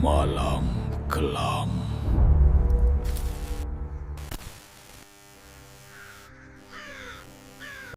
Malam Kelam.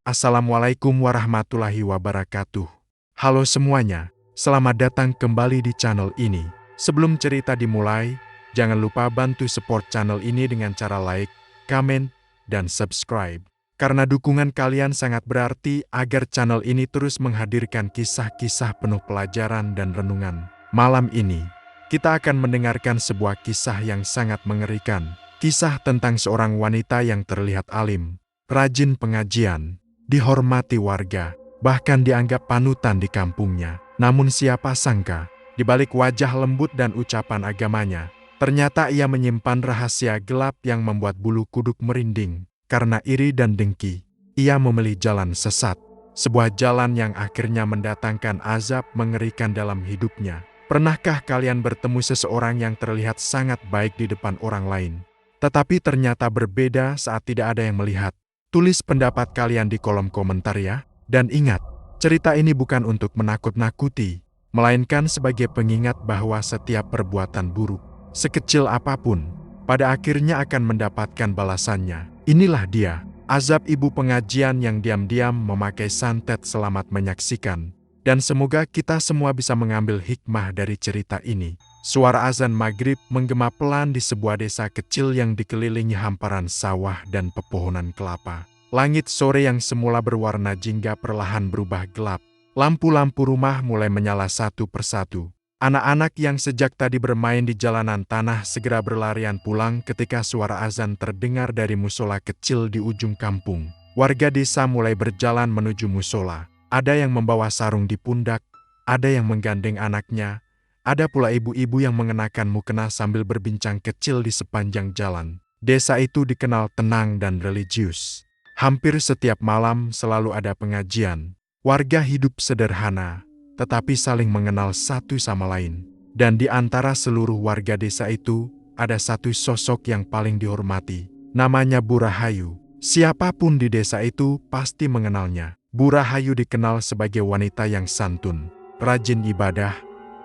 Assalamualaikum warahmatullahi wabarakatuh. Halo semuanya, selamat datang kembali di channel ini. Sebelum cerita dimulai, jangan lupa bantu support channel ini dengan cara like, komen, dan subscribe. Karena dukungan kalian sangat berarti agar channel ini terus menghadirkan kisah-kisah penuh pelajaran dan renungan. Malam ini, kita akan mendengarkan sebuah kisah yang sangat mengerikan. Kisah tentang seorang wanita yang terlihat alim, rajin pengajian, dihormati warga, bahkan dianggap panutan di kampungnya. Namun siapa sangka, di balik wajah lembut dan ucapan agamanya, ternyata ia menyimpan rahasia gelap yang membuat bulu kuduk merinding. Karena iri dan dengki, ia memilih jalan sesat, sebuah jalan yang akhirnya mendatangkan azab mengerikan dalam hidupnya. Pernahkah kalian bertemu seseorang yang terlihat sangat baik di depan orang lain, tetapi ternyata berbeda saat tidak ada yang melihat? Tulis pendapat kalian di kolom komentar ya. Dan ingat, cerita ini bukan untuk menakut-nakuti, melainkan sebagai pengingat bahwa setiap perbuatan buruk, sekecil apapun, pada akhirnya akan mendapatkan balasannya. Inilah dia, azab ibu pengajian yang diam-diam memakai santet. Selamat menyaksikan. Dan semoga kita semua bisa mengambil hikmah dari cerita ini. Suara azan maghrib menggema pelan di sebuah desa kecil yang dikelilingi hamparan sawah dan pepohonan kelapa. Langit sore yang semula berwarna jingga perlahan berubah gelap. Lampu-lampu rumah mulai menyala satu persatu. Anak-anak yang sejak tadi bermain di jalanan tanah segera berlarian pulang ketika suara azan terdengar dari musola kecil di ujung kampung. Warga desa mulai berjalan menuju musola. Ada yang membawa sarung di pundak, ada yang menggandeng anaknya, ada pula ibu-ibu yang mengenakan mukena sambil berbincang kecil di sepanjang jalan. Desa itu dikenal tenang dan religius. Hampir setiap malam selalu ada pengajian. Warga hidup sederhana, tetapi saling mengenal satu sama lain. Dan di antara seluruh warga desa itu, ada satu sosok yang paling dihormati. Namanya Bu Rahayu. Siapapun di desa itu pasti mengenalnya. Bu Rahayu dikenal sebagai wanita yang santun, rajin ibadah,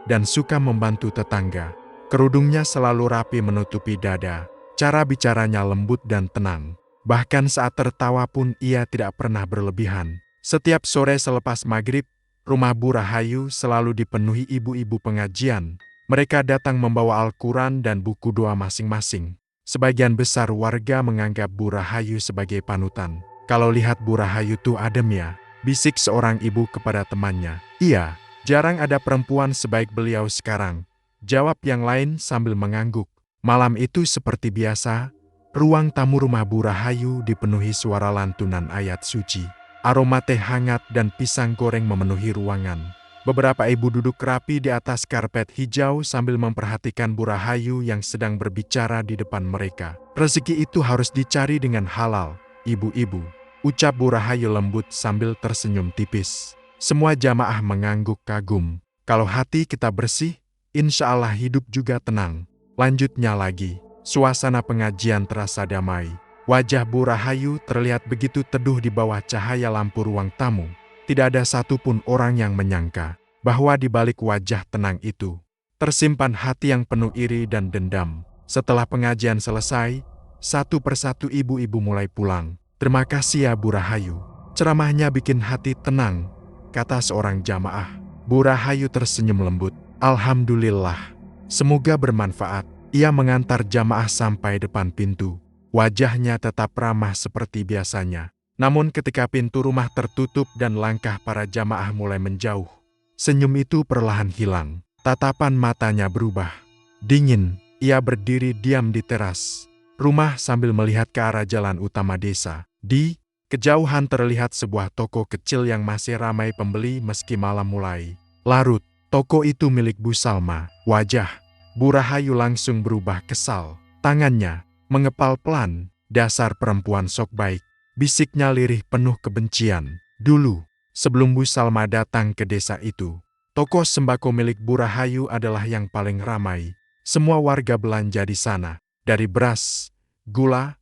dan suka membantu tetangga. Kerudungnya selalu rapi menutupi dada. Cara bicaranya lembut dan tenang. Bahkan saat tertawa pun ia tidak pernah berlebihan. Setiap sore selepas maghrib, rumah Bu Rahayu selalu dipenuhi ibu-ibu pengajian. Mereka datang membawa Al-Quran dan buku doa masing-masing. Sebagian besar warga menganggap Bu Rahayu sebagai panutan. Kalau lihat Bu Rahayu tuh adem ya, bisik seorang ibu kepada temannya. Iya, jarang ada perempuan sebaik beliau sekarang, jawab yang lain sambil mengangguk. Malam itu seperti biasa, ruang tamu rumah Bu Rahayu dipenuhi suara lantunan ayat suci. Aroma teh hangat dan pisang goreng memenuhi ruangan. Beberapa ibu duduk rapi di atas karpet hijau sambil memperhatikan Bu Rahayu yang sedang berbicara di depan mereka. Rezeki itu harus dicari dengan halal, ibu-ibu, ucap Bu Rahayu lembut sambil tersenyum tipis. Semua jamaah mengangguk kagum. Kalau hati kita bersih, insya Allah hidup juga tenang. Lanjutnya lagi, suasana pengajian terasa damai. Wajah Bu Rahayu terlihat begitu teduh di bawah cahaya lampu ruang tamu. Tidak ada satupun orang yang menyangka bahwa di balik wajah tenang itu tersimpan hati yang penuh iri dan dendam. Setelah pengajian selesai, satu persatu ibu-ibu mulai pulang. Terima kasih ya Bu Rahayu, ceramahnya bikin hati tenang, kata seorang jamaah. Bu Rahayu tersenyum lembut. Alhamdulillah, semoga bermanfaat. Ia mengantar jamaah sampai depan pintu. Wajahnya tetap ramah seperti biasanya. Namun ketika pintu rumah tertutup dan langkah para jamaah mulai menjauh, senyum itu perlahan hilang. Tatapan matanya berubah. Dingin, ia berdiri diam di teras rumah sambil melihat ke arah jalan utama desa. Di kejauhan terlihat sebuah toko kecil yang masih ramai pembeli meski malam mulai larut. Toko itu milik Bu Salma. Wajah Bu Rahayu langsung berubah kesal. Tangannya mengepal pelan. Dasar perempuan sok baik, bisiknya lirih penuh kebencian. Dulu, sebelum Bu Salma datang ke desa itu, toko sembako milik Bu Rahayu adalah yang paling ramai. Semua warga belanja di sana, dari beras, gula,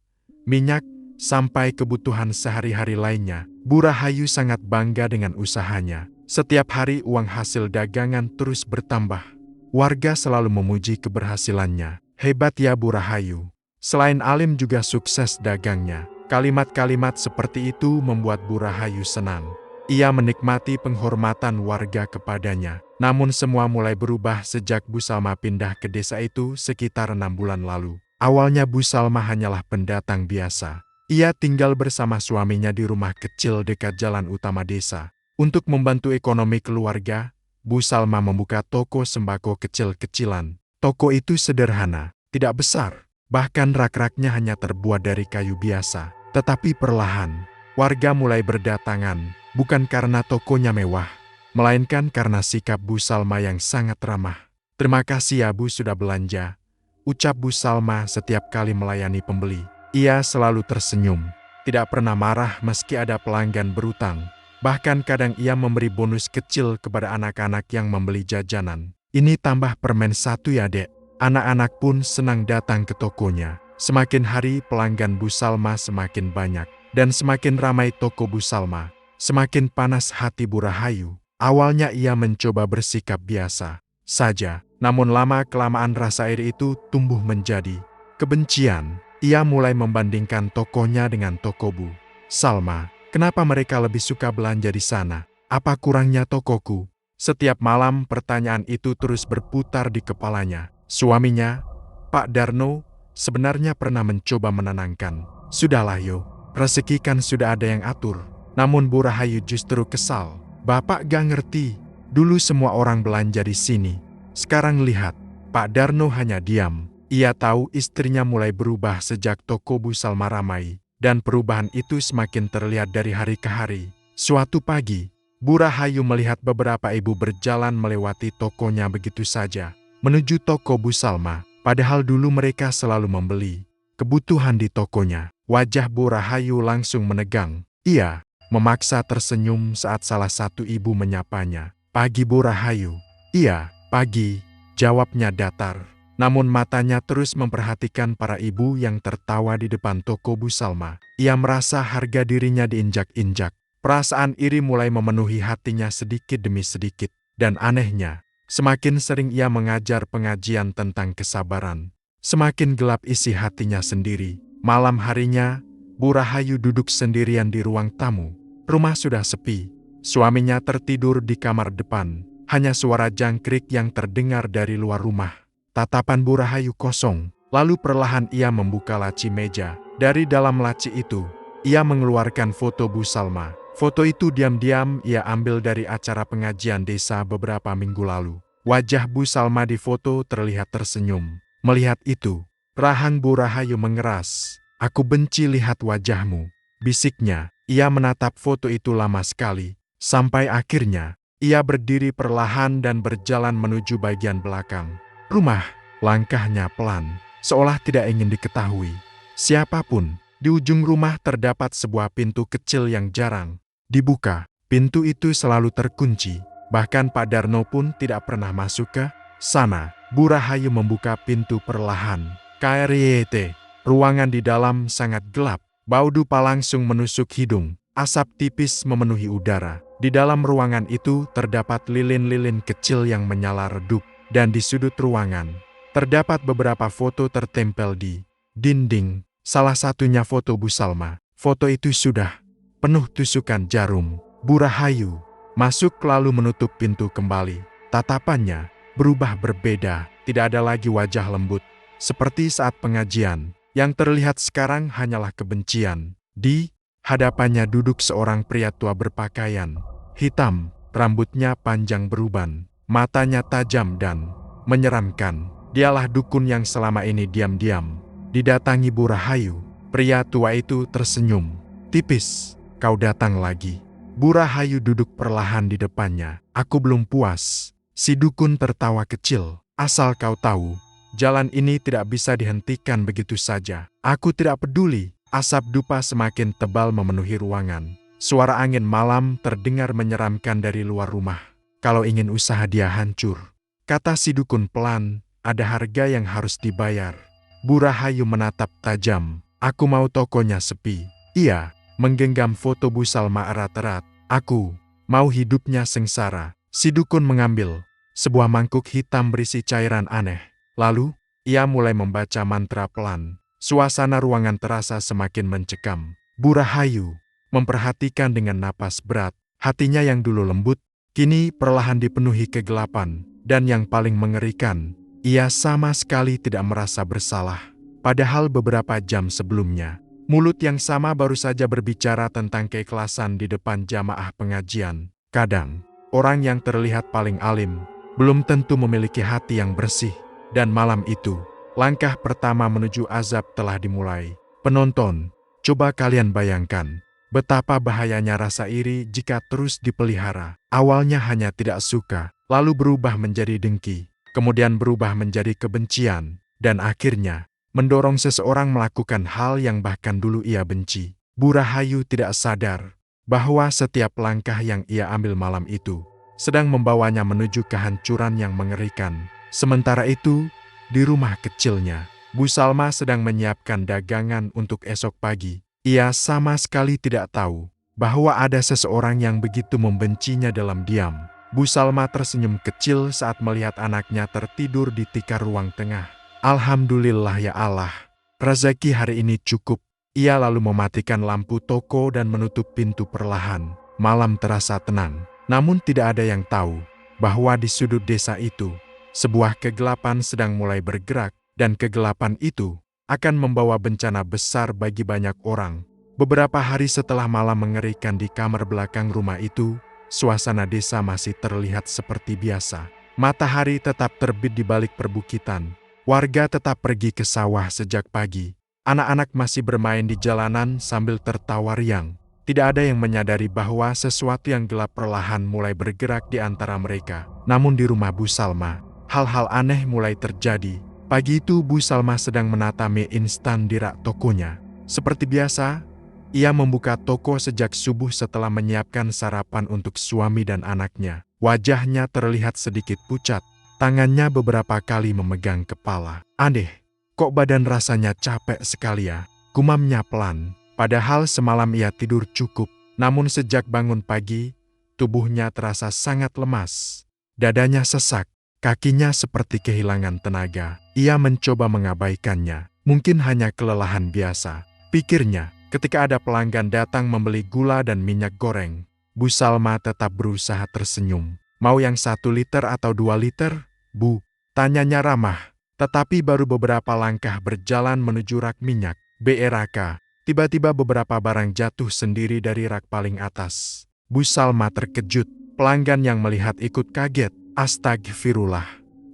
minyak, sampai kebutuhan sehari-hari lainnya. Bu Rahayu sangat bangga dengan usahanya. Setiap hari uang hasil dagangan terus bertambah. Warga selalu memuji keberhasilannya. Hebat ya Bu Rahayu. Selain alim juga sukses dagangnya. Kalimat-kalimat seperti itu membuat Bu Rahayu senang. Ia menikmati penghormatan warga kepadanya. Namun semua mulai berubah sejak Bu Salma pindah ke desa itu sekitar 6 bulan lalu. Awalnya Bu Salma hanyalah pendatang biasa. Ia tinggal bersama suaminya di rumah kecil dekat jalan utama desa. Untuk membantu ekonomi keluarga, Bu Salma membuka toko sembako kecil-kecilan. Toko itu sederhana, tidak besar. Bahkan rak-raknya hanya terbuat dari kayu biasa. Tetapi perlahan, warga mulai berdatangan, bukan karena tokonya mewah, melainkan karena sikap Bu Salma yang sangat ramah. "Terima kasih ya Bu sudah belanja," ucap Bu Salma setiap kali melayani pembeli. Ia selalu tersenyum, tidak pernah marah meski ada pelanggan berutang. Bahkan kadang ia memberi bonus kecil kepada anak-anak yang membeli jajanan. "Ini tambah permen 1 ya Dek." Anak-anak pun senang datang ke tokonya. Semakin hari pelanggan Bu Salma semakin banyak, dan semakin ramai toko Bu Salma, semakin panas hati Bu Rahayu. Awalnya ia mencoba bersikap biasa saja, namun lama-kelamaan rasa iri itu tumbuh menjadi kebencian. Ia mulai membandingkan tokonya dengan toko Bu Salma. Kenapa mereka lebih suka belanja di sana? Apa kurangnya tokoku? Setiap malam pertanyaan itu terus berputar di kepalanya. Suaminya, Pak Darno, sebenarnya pernah mencoba menenangkan. "Sudahlah yo, rezeki kan sudah ada yang atur." Namun Bu Rahayu justru kesal. "Bapak gak ngerti, dulu semua orang belanja di sini. Sekarang lihat." Pak Darno hanya diam. Ia tahu istrinya mulai berubah sejak toko Bu Salma ramai, dan perubahan itu semakin terlihat dari hari ke hari. Suatu pagi, Bu Rahayu melihat beberapa ibu berjalan melewati tokonya begitu saja, menuju toko Bu Salma. Padahal dulu mereka selalu membeli kebutuhan di tokonya. Wajah Bu Rahayu langsung menegang. Ia memaksa tersenyum saat salah satu ibu menyapanya. "Pagi Bu Rahayu." "Iya, pagi," jawabnya datar. Namun matanya terus memperhatikan para ibu yang tertawa di depan toko Bu Salma. Ia merasa harga dirinya diinjak-injak. Perasaan iri mulai memenuhi hatinya sedikit demi sedikit. Dan anehnya, semakin sering ia mengajar pengajian tentang kesabaran, semakin gelap isi hatinya sendiri. Malam harinya, Bu Rahayu duduk sendirian di ruang tamu. Rumah sudah sepi. Suaminya tertidur di kamar depan. Hanya suara jangkrik yang terdengar dari luar rumah. Tatapan Bu Rahayu kosong. Lalu perlahan ia membuka laci meja. Dari dalam laci itu, ia mengeluarkan foto Bu Salma. Foto itu diam-diam ia ambil dari acara pengajian desa beberapa minggu lalu. Wajah Bu Salma di foto terlihat tersenyum. Melihat itu, rahang Bu Rahayu mengeras. "Aku benci lihat wajahmu," bisiknya. Ia menatap foto itu lama sekali, sampai akhirnya ia berdiri perlahan dan berjalan menuju bagian belakang rumah. Langkahnya pelan, seolah tidak ingin diketahui siapapun. Di ujung rumah terdapat sebuah pintu kecil yang jarang dibuka. Pintu itu selalu terkunci. Bahkan Pak Darno pun tidak pernah masuk ke sana. Bu Rahayu membuka pintu perlahan. KRYT. Ruangan di dalam sangat gelap. Bau dupa langsung menusuk hidung. Asap tipis memenuhi udara. Di dalam ruangan itu terdapat lilin-lilin kecil yang menyala redup. Dan di sudut ruangan, terdapat beberapa foto tertempel di dinding. Salah satunya foto Bu Salma. Foto itu sudah penuh tusukan jarum. Bu Rahayu masuk lalu menutup pintu kembali. Tatapannya berubah berbeda. Tidak ada lagi wajah lembut seperti saat pengajian. Yang terlihat sekarang hanyalah kebencian. Di hadapannya duduk seorang pria tua berpakaian hitam. Rambutnya panjang beruban. Matanya tajam dan menyeramkan. Dialah dukun yang selama ini diam-diam didatangi Bu Rahayu. Pria tua itu tersenyum tipis. "Kau datang lagi." Bu Rahayu duduk perlahan di depannya. "Aku belum puas." Si dukun tertawa kecil. "Asal kau tahu, jalan ini tidak bisa dihentikan begitu saja. Aku tidak peduli." Asap dupa semakin tebal memenuhi ruangan. Suara angin malam terdengar menyeramkan dari luar rumah. "Kalau ingin usaha dia hancur," kata si dukun pelan, "ada harga yang harus dibayar." Bu Rahayu menatap tajam. "Aku mau tokonya sepi." Ia menggenggam foto Bu Salma erat-erat. "Aku mau hidupnya sengsara." Si dukun mengambil sebuah mangkuk hitam berisi cairan aneh. Lalu, ia mulai membaca mantra pelan. Suasana ruangan terasa semakin mencekam. Bu Rahayu memperhatikan dengan napas berat. Hatinya yang dulu lembut, kini perlahan dipenuhi kegelapan. Dan yang paling mengerikan, ia sama sekali tidak merasa bersalah. Padahal beberapa jam sebelumnya, mulut yang sama baru saja berbicara tentang keikhlasan di depan jamaah pengajian. Kadang, orang yang terlihat paling alim, belum tentu memiliki hati yang bersih. Dan malam itu, langkah pertama menuju azab telah dimulai. Penonton, coba kalian bayangkan, betapa bahayanya rasa iri jika terus dipelihara. Awalnya hanya tidak suka, lalu berubah menjadi dengki, kemudian berubah menjadi kebencian, dan akhirnya mendorong seseorang melakukan hal yang bahkan dulu ia benci. Bu Rahayu tidak sadar bahwa setiap langkah yang ia ambil malam itu sedang membawanya menuju kehancuran yang mengerikan. Sementara itu, di rumah kecilnya, Bu Salma sedang menyiapkan dagangan untuk esok pagi. Ia sama sekali tidak tahu bahwa ada seseorang yang begitu membencinya dalam diam. Bu Salma tersenyum kecil saat melihat anaknya tertidur di tikar ruang tengah. Alhamdulillah ya Allah, rezeki hari ini cukup. Ia lalu mematikan lampu toko dan menutup pintu perlahan. Malam terasa tenang, namun tidak ada yang tahu bahwa di sudut desa itu, sebuah kegelapan sedang mulai bergerak, dan kegelapan itu akan membawa bencana besar bagi banyak orang. Beberapa hari setelah malam mengerikan di kamar belakang rumah itu, suasana desa masih terlihat seperti biasa. Matahari tetap terbit di balik perbukitan. Warga tetap pergi ke sawah sejak pagi. Anak-anak masih bermain di jalanan sambil tertawa riang. Tidak ada yang menyadari bahwa sesuatu yang gelap perlahan mulai bergerak di antara mereka. Namun di rumah Bu Salma, hal-hal aneh mulai terjadi. Pagi itu Bu Salma sedang menata mie instan di rak tokonya. Seperti biasa, ia membuka toko sejak subuh setelah menyiapkan sarapan untuk suami dan anaknya. Wajahnya terlihat sedikit pucat. Tangannya beberapa kali memegang kepala. Aneh, kok badan rasanya capek sekali ya? Gumamnya pelan. Padahal semalam ia tidur cukup. Namun sejak bangun pagi, tubuhnya terasa sangat lemas. Dadanya sesak. Kakinya seperti kehilangan tenaga. Ia mencoba mengabaikannya. Mungkin hanya kelelahan biasa, pikirnya. Ketika ada pelanggan datang membeli gula dan minyak goreng, Bu Salma tetap berusaha tersenyum. Mau yang 1 liter atau 2 liter, Bu? Tanyanya ramah. Tetapi baru beberapa langkah berjalan menuju rak minyak, BRK, tiba-tiba beberapa barang jatuh sendiri dari rak paling atas. Bu Salma terkejut. Pelanggan yang melihat ikut kaget. Astagfirullah.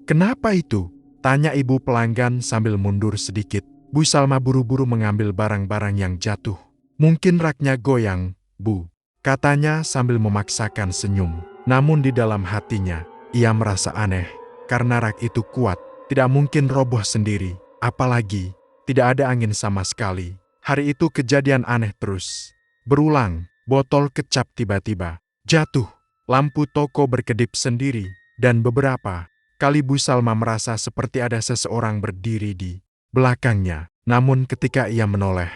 Kenapa itu? Tanya ibu pelanggan sambil mundur sedikit. Bu Salma buru-buru mengambil barang-barang yang jatuh. Mungkin raknya goyang, Bu, katanya sambil memaksakan senyum. Namun di dalam hatinya, ia merasa aneh. Karena rak itu kuat, tidak mungkin roboh sendiri. Apalagi, tidak ada angin sama sekali. Hari itu kejadian aneh terus. Berulang, botol kecap tiba-tiba jatuh. Lampu toko berkedip sendiri. Dan beberapa kali Bu Salma merasa seperti ada seseorang berdiri di belakangnya. Namun ketika ia menoleh,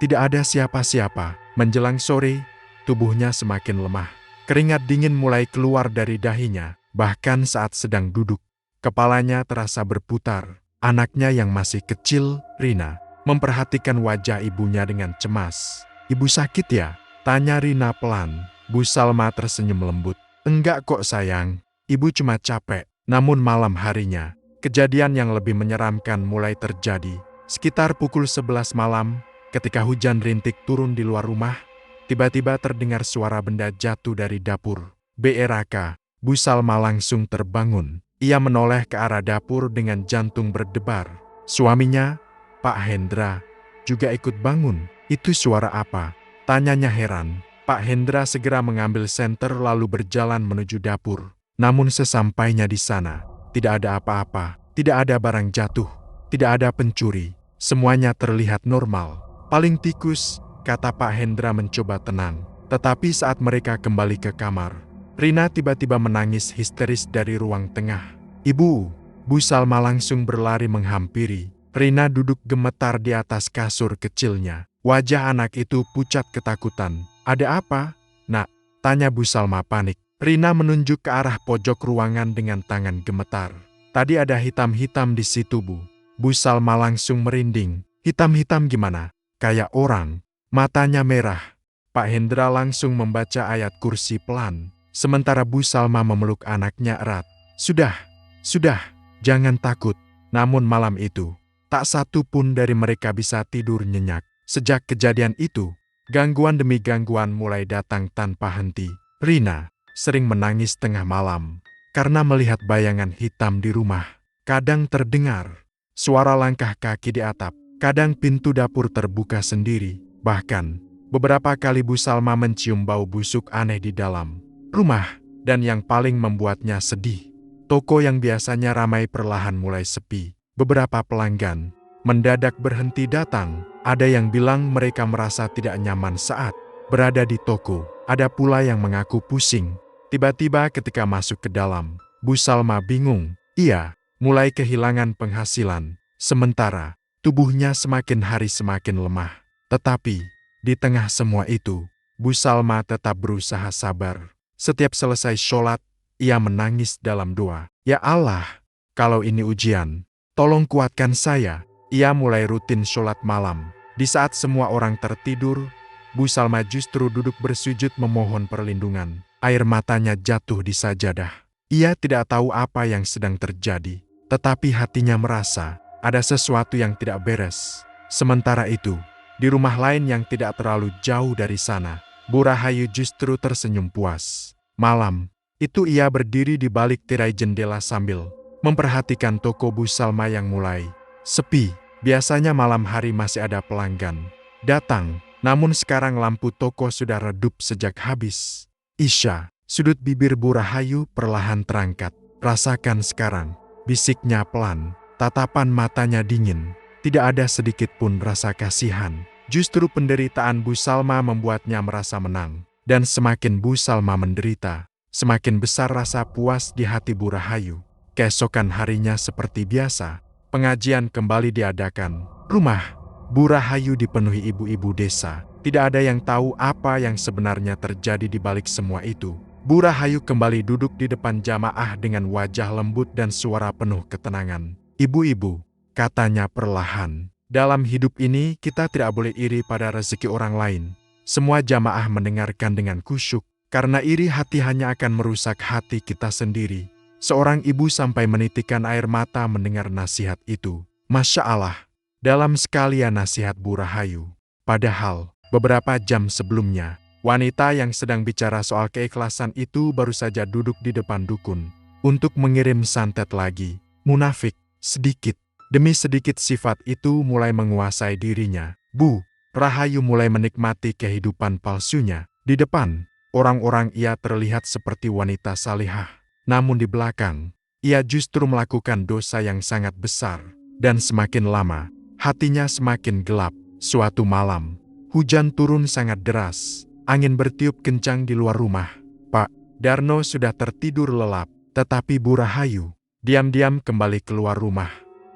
tidak ada siapa-siapa. Menjelang sore, tubuhnya semakin lemah. Keringat dingin mulai keluar dari dahinya. Bahkan saat sedang duduk, kepalanya terasa berputar. Anaknya yang masih kecil, Rina, memperhatikan wajah ibunya dengan cemas. Ibu sakit ya? Tanya Rina pelan. Bu Salma tersenyum lembut. Enggak kok sayang, ibu cuma capek. Namun malam harinya, kejadian yang lebih menyeramkan mulai terjadi. Sekitar pukul 11 malam, ketika hujan rintik turun di luar rumah, tiba-tiba terdengar suara benda jatuh dari dapur. BRK, Bu Salma langsung terbangun. Ia menoleh ke arah dapur dengan jantung berdebar. Suaminya, Pak Hendra, juga ikut bangun. Itu suara apa? Tanyanya heran. Pak Hendra segera mengambil senter lalu berjalan menuju dapur. Namun sesampainya di sana, tidak ada apa-apa. Tidak ada barang jatuh. Tidak ada pencuri. Semuanya terlihat normal. Paling tikus, kata Pak Hendra mencoba tenang. Tetapi saat mereka kembali ke kamar, Rina tiba-tiba menangis histeris dari ruang tengah. Ibu, Bu Salma langsung berlari menghampiri. Rina duduk gemetar di atas kasur kecilnya. Wajah anak itu pucat ketakutan. Ada apa, Nak? Tanya Bu Salma panik. Rina menunjuk ke arah pojok ruangan dengan tangan gemetar. Tadi ada hitam-hitam di situ, Bu. Bu Salma langsung merinding. Hitam-hitam gimana? Kayak orang. Matanya merah. Pak Hendra langsung membaca ayat kursi pelan. Sementara Bu Salma memeluk anaknya erat. Sudah, jangan takut. Namun malam itu, tak satu pun dari mereka bisa tidur nyenyak. Sejak kejadian itu, gangguan demi gangguan mulai datang tanpa henti. Rina sering menangis tengah malam karena melihat bayangan hitam di rumah. Kadang terdengar suara langkah kaki di atap, kadang pintu dapur terbuka sendiri. Bahkan, beberapa kali Bu Salma mencium bau busuk aneh di dalam rumah. Dan yang paling membuatnya sedih, toko yang biasanya ramai perlahan mulai sepi. Beberapa pelanggan mendadak berhenti datang. Ada yang bilang mereka merasa tidak nyaman saat berada di toko. Ada pula yang mengaku pusing. Tiba-tiba ketika masuk ke dalam, Bu Salma bingung. Ia mulai kehilangan penghasilan. Sementara tubuhnya semakin hari semakin lemah. Tetapi di tengah semua itu, Bu Salma tetap berusaha sabar. Setiap selesai sholat, ia menangis dalam doa. Ya Allah, kalau ini ujian, tolong kuatkan saya. Ia mulai rutin sholat malam. Di saat semua orang tertidur, Bu Salma justru duduk bersujud memohon perlindungan. Air matanya jatuh di sajadah. Ia tidak tahu apa yang sedang terjadi, tetapi hatinya merasa ada sesuatu yang tidak beres. Sementara itu, di rumah lain yang tidak terlalu jauh dari sana, Bu Rahayu justru tersenyum puas. Malam itu ia berdiri di balik tirai jendela sambil memperhatikan toko Bu Salma yang mulai sepi. Biasanya malam hari masih ada pelanggan datang, namun sekarang lampu toko sudah redup sejak habis Isya. Sudut bibir Bu Rahayu perlahan terangkat. Rasakan sekarang, bisiknya pelan, tatapan matanya dingin. Tidak ada sedikit pun rasa kasihan. Justru penderitaan Bu Salma membuatnya merasa menang. Dan semakin Bu Salma menderita, semakin besar rasa puas di hati Bu Rahayu. Keesokan harinya seperti biasa, pengajian kembali diadakan. Rumah Bu Rahayu dipenuhi ibu-ibu desa. Tidak ada yang tahu apa yang sebenarnya terjadi di balik semua itu. Bu Rahayu kembali duduk di depan jamaah dengan wajah lembut dan suara penuh ketenangan. Ibu-ibu, katanya perlahan, dalam hidup ini kita tidak boleh iri pada rezeki orang lain. Semua jamaah mendengarkan dengan khusyuk, karena iri hati hanya akan merusak hati kita sendiri. Seorang ibu sampai menitikkan air mata mendengar nasihat itu. Masya Allah, dalam sekalian nasihat Bu Rahayu. Padahal, beberapa jam sebelumnya, wanita yang sedang bicara soal keikhlasan itu baru saja duduk di depan dukun untuk mengirim santet lagi. Munafik, sedikit demi sedikit sifat itu mulai menguasai dirinya. Bu Rahayu mulai menikmati kehidupan palsunya. Di depan orang-orang ia terlihat seperti wanita salihah. Namun di belakang, ia justru melakukan dosa yang sangat besar. Dan semakin lama, hatinya semakin gelap. Suatu malam, hujan turun sangat deras. Angin bertiup kencang di luar rumah. Pak Darno sudah tertidur lelap. Tetapi Bu Rahayu diam-diam kembali keluar rumah.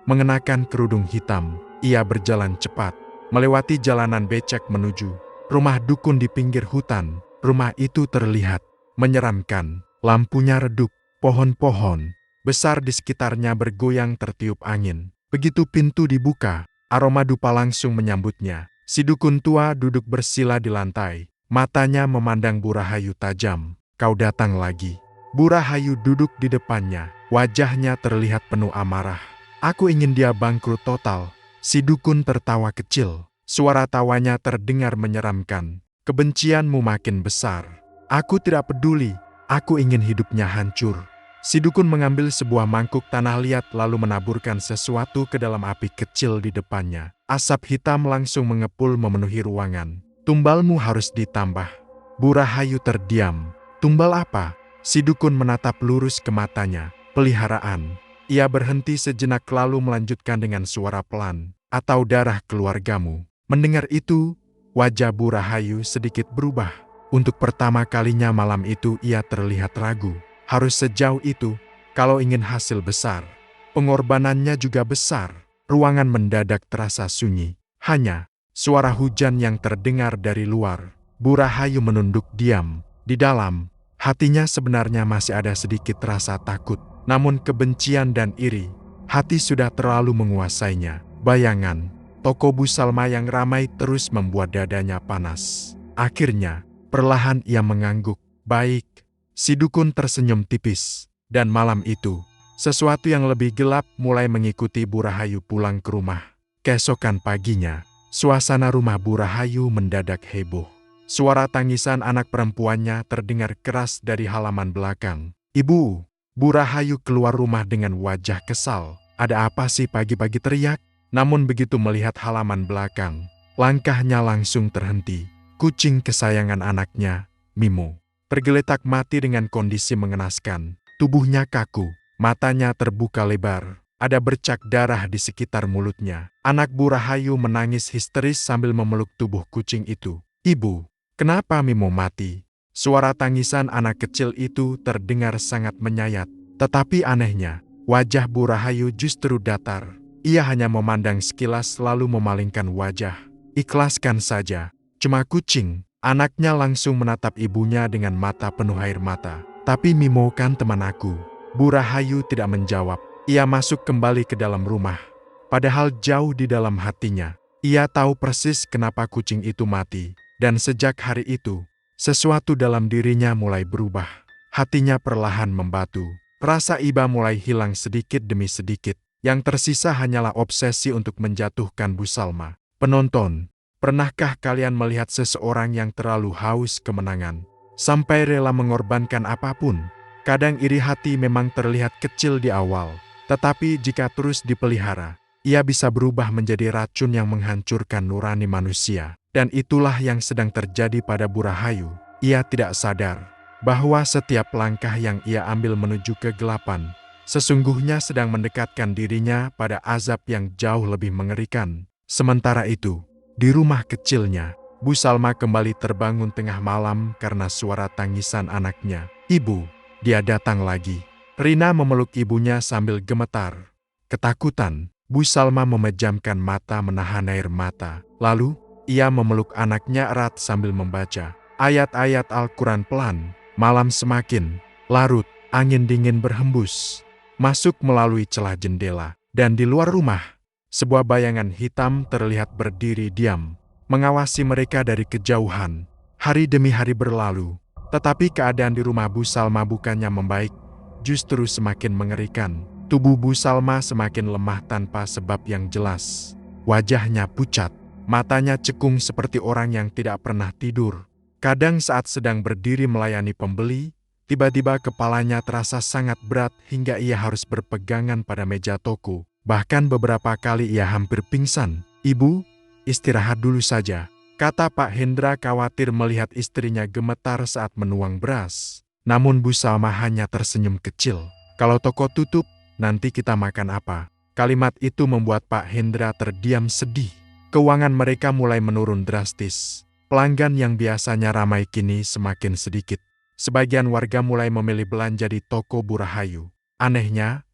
Mengenakan kerudung hitam, ia berjalan cepat. Melewati jalanan becek menuju rumah dukun di pinggir hutan. Rumah itu terlihat menyeramkan. Lampunya redup, pohon-pohon besar di sekitarnya bergoyang tertiup angin. Begitu pintu dibuka, aroma dupa langsung menyambutnya. Si dukun tua duduk bersila di lantai. Matanya memandang Bu Rahayu tajam. Kau datang lagi. Bu Rahayu duduk di depannya. Wajahnya terlihat penuh amarah. Aku ingin dia bangkrut total. Si dukun tertawa kecil. Suara tawanya terdengar menyeramkan. Kebencianmu makin besar. Aku tidak peduli. Aku ingin hidupnya hancur. Si dukun mengambil sebuah mangkuk tanah liat lalu menaburkan sesuatu ke dalam api kecil di depannya. Asap hitam langsung mengepul memenuhi ruangan. Tumbalmu harus ditambah. Bu Rahayu terdiam. Tumbal apa? Si dukun menatap lurus ke matanya. Peliharaan. Ia berhenti sejenak lalu melanjutkan dengan suara pelan. Atau darah keluargamu. Mendengar itu, wajah Bu Rahayu sedikit berubah. Untuk pertama kalinya malam itu ia terlihat ragu. Harus sejauh itu, kalau ingin hasil besar. Pengorbanannya juga besar. Ruangan mendadak terasa sunyi. Hanya suara hujan yang terdengar dari luar. Bu Rahayu menunduk diam. Di dalam Hatinya sebenarnya masih ada sedikit rasa takut, namun kebencian dan iri, hati sudah terlalu menguasainya. Bayangan toko Bu Salma yang ramai terus membuat dadanya panas. Akhirnya, perlahan ia mengangguk. Baik, si dukun tersenyum tipis. Dan malam itu, sesuatu yang lebih gelap mulai mengikuti Bu Rahayu pulang ke rumah. Keesokan paginya, suasana rumah Bu Rahayu mendadak heboh. Suara tangisan anak perempuannya terdengar keras dari halaman belakang. "Ibu!" Bu Rahayu keluar rumah dengan wajah kesal. "Ada apa sih pagi-pagi teriak?" Namun begitu melihat halaman belakang, langkahnya langsung terhenti. Kucing kesayangan anaknya, Mimo, tergeletak mati dengan kondisi mengenaskan. Tubuhnya kaku, matanya terbuka lebar. Ada bercak darah di sekitar mulutnya. Anak Bu Rahayu menangis histeris sambil memeluk tubuh kucing itu. "Ibu, kenapa Mimo mati?" Suara tangisan anak kecil itu terdengar sangat menyayat. Tetapi anehnya, wajah Bu Rahayu justru datar. Ia hanya memandang sekilas lalu memalingkan wajah. "Ikhlaskan saja, cuma kucing." Anaknya langsung menatap ibunya dengan mata penuh air mata. "Tapi Mimo kan teman aku." Bu Rahayu tidak menjawab. Ia masuk kembali ke dalam rumah. Padahal jauh di dalam hatinya, ia tahu persis kenapa kucing itu mati. Dan sejak hari itu, sesuatu dalam dirinya mulai berubah. Hatinya perlahan membatu. Rasa iba mulai hilang sedikit demi sedikit. Yang tersisa hanyalah obsesi untuk menjatuhkan Bu Salma. Penonton, pernahkah kalian melihat seseorang yang terlalu haus kemenangan, sampai rela mengorbankan apapun? Kadang iri hati memang terlihat kecil di awal, tetapi jika terus dipelihara, ia bisa berubah menjadi racun yang menghancurkan nurani manusia. Dan itulah yang sedang terjadi pada Bu Rahayu. Ia tidak sadar bahwa setiap langkah yang ia ambil menuju kegelapan, sesungguhnya sedang mendekatkan dirinya pada azab yang jauh lebih mengerikan. Sementara itu, di rumah kecilnya, Bu Salma kembali terbangun tengah malam karena suara tangisan anaknya. "Ibu!" Dia datang lagi. Rina memeluk ibunya sambil gemetar. Ketakutan, Bu Salma memejamkan mata menahan air mata. Lalu, ia memeluk anaknya erat sambil membaca ayat-ayat Al-Quran pelan. Malam semakin larut, angin dingin berhembus masuk melalui celah jendela. Dan di luar rumah, sebuah bayangan hitam terlihat berdiri diam, mengawasi mereka dari kejauhan. Hari demi hari berlalu, tetapi keadaan di rumah Bu Salma bukannya membaik, justru semakin mengerikan. Tubuh Bu Salma semakin lemah tanpa sebab yang jelas. Wajahnya pucat, matanya cekung seperti orang yang tidak pernah tidur. Kadang saat sedang berdiri melayani pembeli, tiba-tiba kepalanya terasa sangat berat hingga ia harus berpegangan pada meja toko. Bahkan beberapa kali ia hampir pingsan. "Ibu, istirahat dulu saja," kata Pak Hendra khawatir melihat istrinya gemetar saat menuang beras. Namun Bu Salma hanya tersenyum kecil. "Kalau toko tutup, nanti kita makan apa?" Kalimat itu membuat Pak Hendra terdiam sedih. Keuangan mereka mulai menurun drastis. Pelanggan yang biasanya ramai kini semakin sedikit. Sebagian warga mulai memilih belanja di toko Bu Rahayu. Anehnya,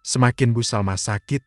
semakin Bu Salma sakit,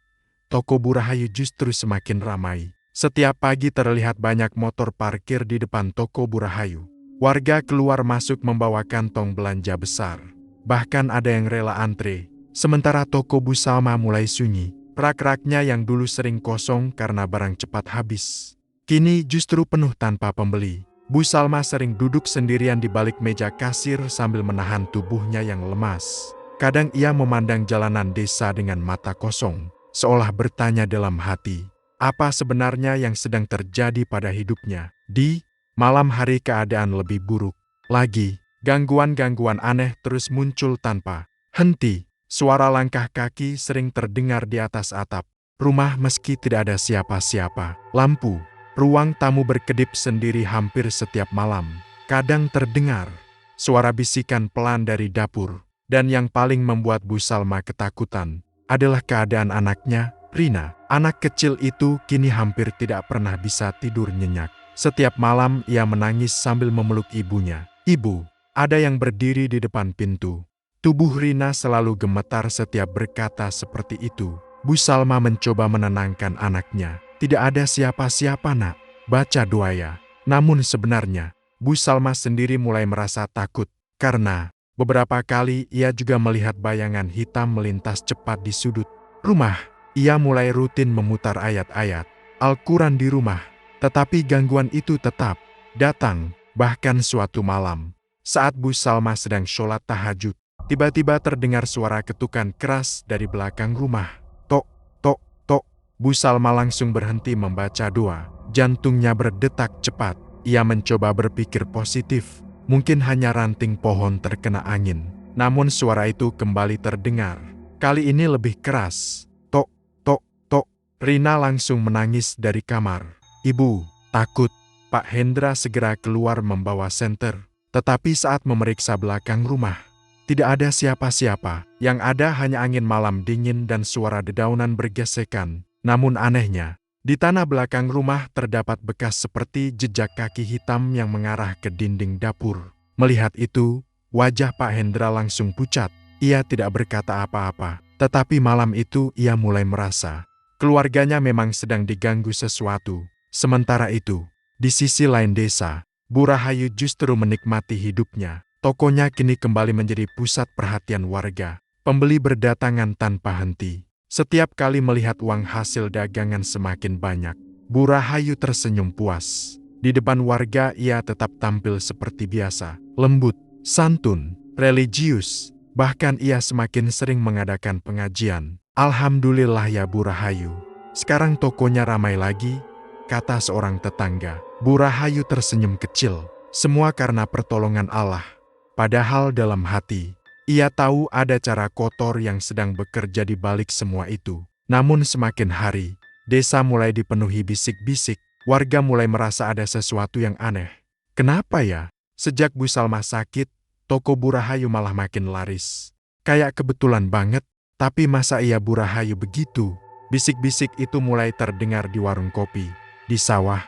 toko Bu Rahayu justru semakin ramai. Setiap pagi terlihat banyak motor parkir di depan toko Bu Rahayu. Warga keluar masuk membawa kantong belanja besar. Bahkan ada yang rela antre. Sementara toko Bu Salma mulai sunyi. Rak-raknya yang dulu sering kosong karena barang cepat habis, kini justru penuh tanpa pembeli. Bu Salma sering duduk sendirian di balik meja kasir sambil menahan tubuhnya yang lemas. Kadang ia memandang jalanan desa dengan mata kosong, seolah bertanya dalam hati, apa sebenarnya yang sedang terjadi pada hidupnya. Di malam hari keadaan lebih buruk lagi. Gangguan-gangguan aneh terus muncul tanpa henti. Suara langkah kaki sering terdengar di atas atap rumah meski tidak ada siapa-siapa. Lampu ruang tamu berkedip sendiri hampir setiap malam. Kadang terdengar suara bisikan pelan dari dapur. Dan yang paling membuat Bu Salma ketakutan adalah keadaan anaknya, Rina. Anak kecil itu kini hampir tidak pernah bisa tidur nyenyak. Setiap malam ia menangis sambil memeluk ibunya. "Ibu!" Ada yang berdiri di depan pintu. Tubuh Rina selalu gemetar setiap berkata seperti itu. Bu Salma mencoba menenangkan anaknya. "Tidak ada siapa-siapa, Nak. Baca doa ya." Namun sebenarnya, Bu Salma sendiri mulai merasa takut. Karena Beberapa kali ia juga melihat bayangan hitam melintas cepat di sudut rumah. Ia mulai rutin memutar ayat-ayat Al-Quran di rumah. Tetapi gangguan itu tetap datang. Bahkan suatu malam, saat Bu Salma sedang sholat tahajud, tiba-tiba terdengar suara ketukan keras dari belakang rumah. Tok, tok, tok. Bu Salma langsung berhenti membaca doa. Jantungnya berdetak cepat. Ia mencoba berpikir positif. Mungkin hanya ranting pohon terkena angin. Namun suara itu kembali terdengar. Kali ini lebih keras. Tok, tok, tok. Rina langsung menangis dari kamar. Ibu, takut. Pak Hendra segera keluar membawa senter. Tetapi saat memeriksa belakang rumah, tidak ada siapa-siapa. Yang ada hanya angin malam dingin dan suara dedaunan bergesekan. Namun anehnya, di tanah belakang rumah terdapat bekas seperti jejak kaki hitam yang mengarah ke dinding dapur. Melihat itu, wajah Pak Hendra langsung pucat. Ia tidak berkata apa-apa. Tetapi malam itu ia mulai merasa keluarganya memang sedang diganggu sesuatu. Sementara itu, di sisi lain desa, Bu Rahayu justru menikmati hidupnya. Tokonya kini kembali menjadi pusat perhatian warga. Pembeli berdatangan tanpa henti. Setiap kali melihat uang hasil dagangan semakin banyak, Bu Rahayu tersenyum puas. Di depan warga ia tetap tampil seperti biasa, lembut, santun, religius. Bahkan ia semakin sering mengadakan pengajian. Alhamdulillah ya Bu Rahayu. Sekarang tokonya ramai lagi, kata seorang tetangga. Bu Rahayu tersenyum kecil. Semua karena pertolongan Allah. Padahal dalam hati, ia tahu ada cara kotor yang sedang bekerja di balik semua itu. Namun semakin hari, desa mulai dipenuhi bisik-bisik. Warga mulai merasa ada sesuatu yang aneh. Kenapa ya? Sejak Bu Salma sakit, toko Bu Rahayu malah makin laris. Kayak kebetulan banget, tapi masa iya Bu Rahayu begitu? Bisik-bisik itu mulai terdengar di warung kopi, di sawah,